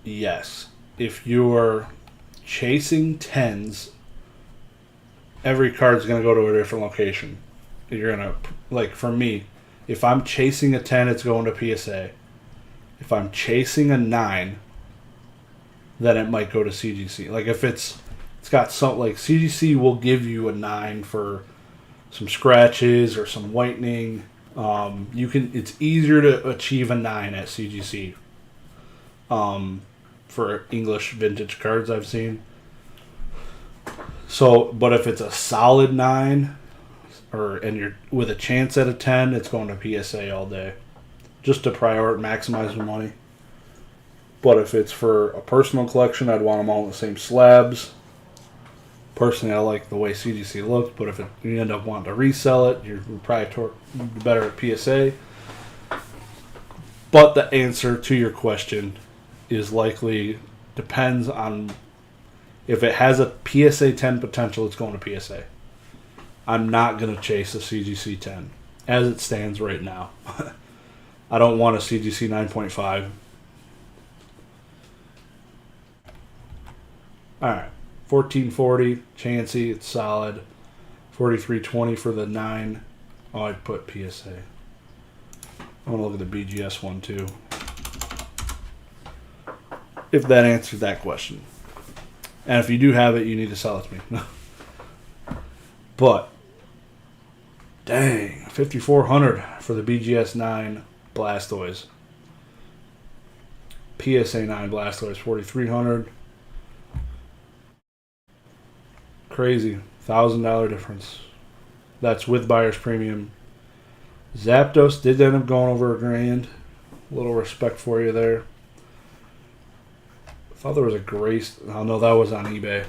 Yes. If you're chasing 10s, every card's going to go to a different location. You're going to, like for me, if I'm chasing a 10, it's going to PSA. If I'm chasing a 9, then it might go to CGC. Like if it's got some, like CGC will give you a 9 for some scratches or some whitening. It's easier to achieve a 9 at CGC. for English vintage cards I've seen. So, but if it's a solid 9, and you're with a chance at a 10, it's going to PSA all day, just to maximize the money. But if it's for a personal collection, I'd want them all in the same slabs. Personally, I like the way CGC looks, but if you end up wanting to resell it, you're probably better at PSA. But the answer to your question is likely depends on if it has a PSA 10 potential, it's going to PSA. I'm not going to chase a CGC 10 as it stands right now. I don't want a CGC 9.5. All right. 1440, Chansey, it's solid. 4320 for the 9. Oh, I'd put PSA. I want to look at the BGS one too. If that answers that question. And if you do have it, you need to sell it to me. But, dang, 5,400 for the BGS 9 Blastoise. PSA 9 Blastoise, 4,300. Crazy. $1,000 difference. That's with buyer's premium. Zapdos did end up going over $1,000. A little respect for you there. I thought there was a Grace. Oh no, that was on eBay.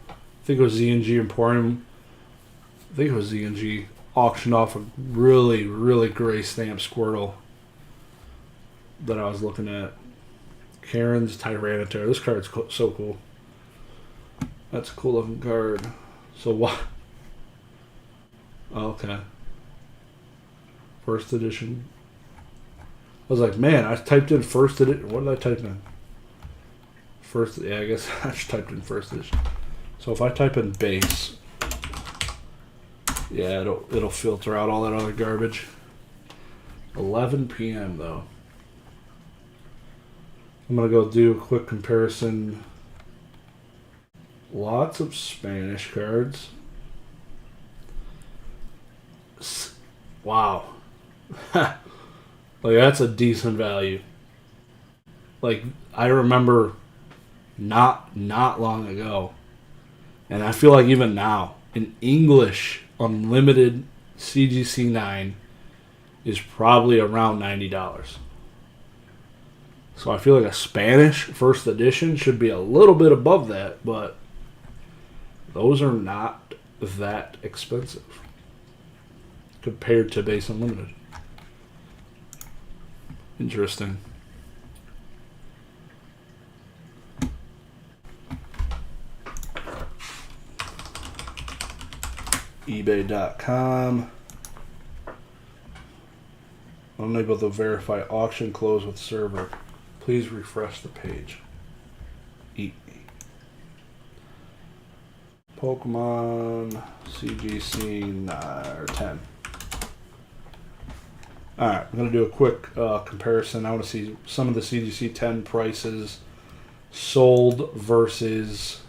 I think it was ZNG Emporium. I think it was ZNG auctioned off a really, really gray stamp Squirtle that I was looking at. Karen's Tyranitar. This card's so cool. That's a cool looking card. So what? Oh, okay. First edition. I was like, man, I typed in first edition. What did I type in? Yeah, I guess I just typed in first edition. So if I type in base, yeah, it'll filter out all that other garbage. 11 p.m. though. I'm gonna go do a quick comparison. Lots of Spanish cards. Wow. Like, that's a decent value. Like, I remember not long ago, and I feel like even now, an English unlimited CGC 9 is probably around $90. So I feel like a Spanish first edition should be a little bit above that, but those are not that expensive compared to base unlimited. Interesting. eBay.com. Unable to verify auction close with server. Please refresh the page. Eat me. Pokemon CGC 9 or 10. Alright, I'm going to do a quick comparison. I want to see some of the CGC 10 prices sold versus...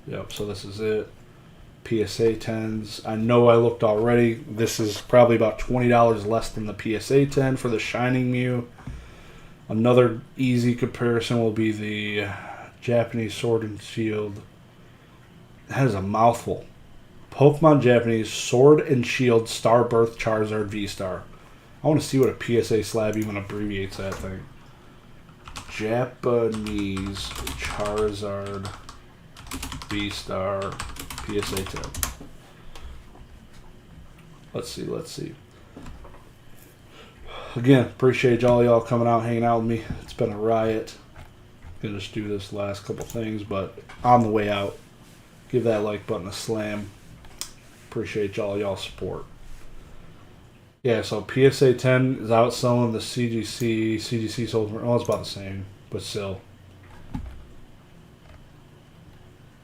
Yep, so this is it. PSA 10s. I know I looked already. This is probably about $20 less than the PSA 10 for the Shining Mew. Another easy comparison will be the Japanese Sword and Shield. That is a mouthful. Pokemon Japanese Sword and Shield Starbirth Charizard V-Star. I want to see what a PSA slab even abbreviates that thing. Japanese Charizard V-Star PSA 10. Let's see. Again, appreciate all y'all coming out, hanging out with me. It's been a riot. Gonna just do this last couple things, but on the way out, give that like button a slam. Appreciate y'all's support. Yeah, so PSA 10 is outselling the CGC. CGC sold, it's about the same, but still.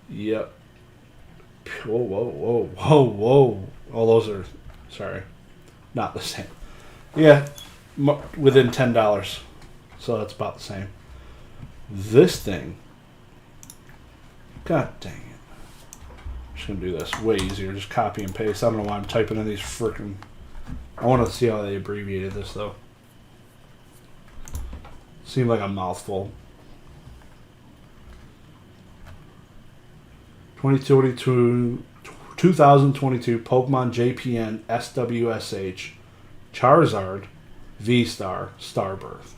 Yep. Whoa. Oh, those are, sorry, not the same. Yeah, within $10. So that's about the same. This thing, god dang it. I'm just going to do this way easier. Just copy and paste. I don't know why I'm typing in these freaking... I want to see how they abbreviated this, though. Seemed like a mouthful. 2022 Pokemon JPN SWSH Charizard V-Star Starbirth.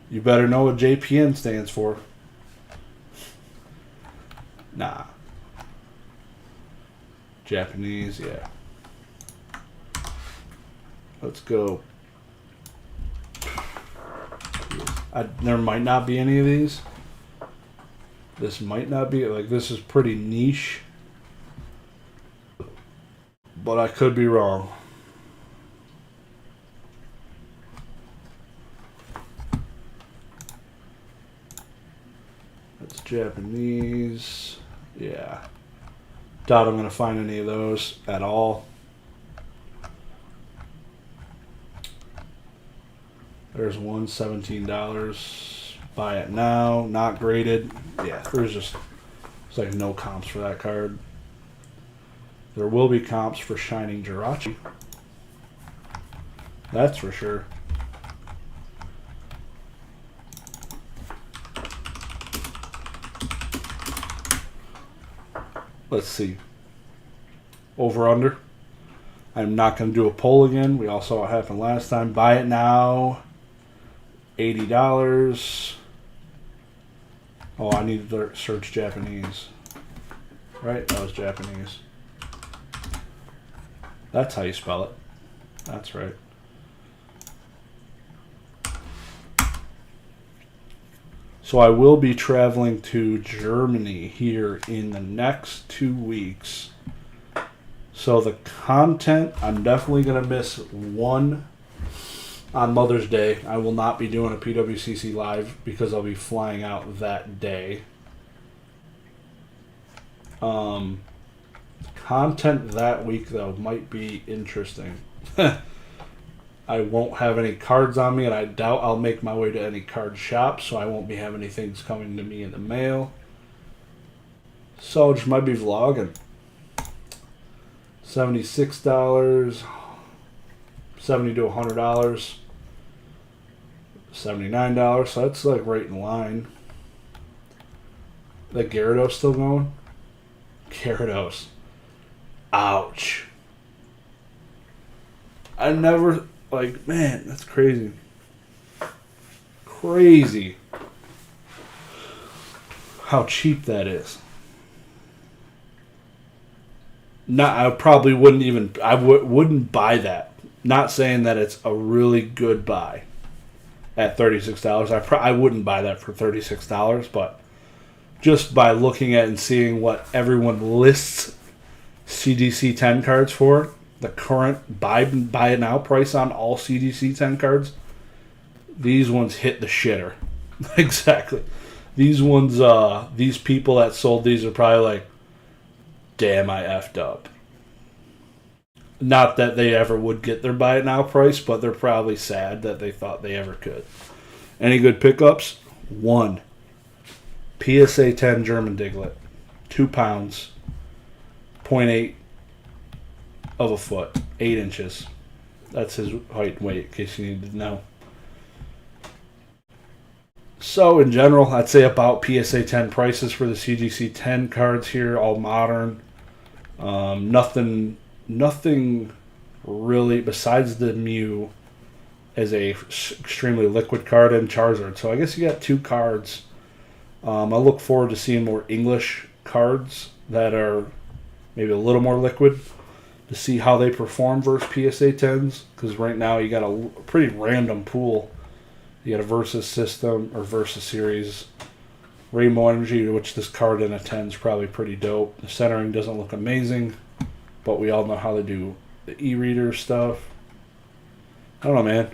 You better know what JPN stands for. Nah. Japanese, yeah. Let's go. There might not be any of these. This might not be, like, this is pretty niche. But I could be wrong. That's Japanese. Yeah. Doubt I'm going to find any of those at all. There's one, $17. Buy it now. Not graded. Yeah, there's like no comps for that card. There will be comps for Shining Jirachi. That's for sure. Let's see. Over under. I'm not going to do a poll again. We all saw what happened last time. Buy it now. $80. Oh, I need to search Japanese. Right? That was Japanese. That's how you spell it. That's right. So I will be traveling to Germany here in the next 2 weeks. So the content, I'm definitely going to miss one on Mother's Day. I will not be doing a PWCC live because I'll be flying out that day. Content that week, though, might be interesting. I won't have any cards on me, and I doubt I'll make my way to any card shops, so I won't be having any things coming to me in the mail. So, just might be vlogging. $76, $70 to $100, $79, so that's like right in line. That Gyarados still going? Gyarados. Ouch. I never, like, man, that's crazy. Crazy how cheap that is. I probably wouldn't even, wouldn't buy that. Not saying that it's a really good buy at $36. I wouldn't buy that for $36, but just by looking at and seeing what everyone lists CDC 10 cards for, the current buy it now price on all CDC 10 cards, these ones hit the shitter. Exactly. These ones, these people that sold these are probably like, damn, I effed up. Not that they ever would get their buy it now price, but they're probably sad that they thought they ever could. Any good pickups? One. PSA 10 German Diglett. 2 pounds. 0.8 of a foot. 8 inches. That's his height and weight, in case you need to know. So, in general, I'd say about PSA 10 prices for the CGC 10 cards here, all modern. Nothing really, besides the Mew, as a extremely liquid card, and Charizard. So I guess you got 2 cards. I look forward to seeing more English cards that are maybe a little more liquid to see how they perform versus PSA 10s. Because right now you got a pretty random pool. You got a Versus system, or Versus series. Rainbow Energy, which this card in a 10 is probably pretty dope. The centering doesn't look amazing, but we all know how to do the e-reader stuff. I don't know, man.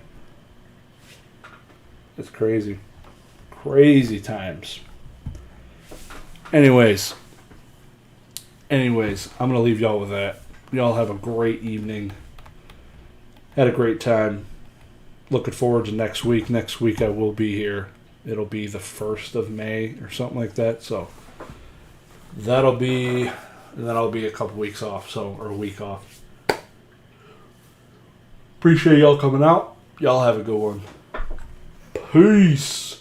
It's crazy. Crazy times. Anyways, I'm going to leave y'all with that. Y'all have a great evening. Had a great time. Looking forward to next week. Next week I will be here. It'll be the 1st of May or something like that. So that'll be, and then I'll be a couple weeks off, or a week off. Appreciate y'all coming out. Y'all have a good one. Peace.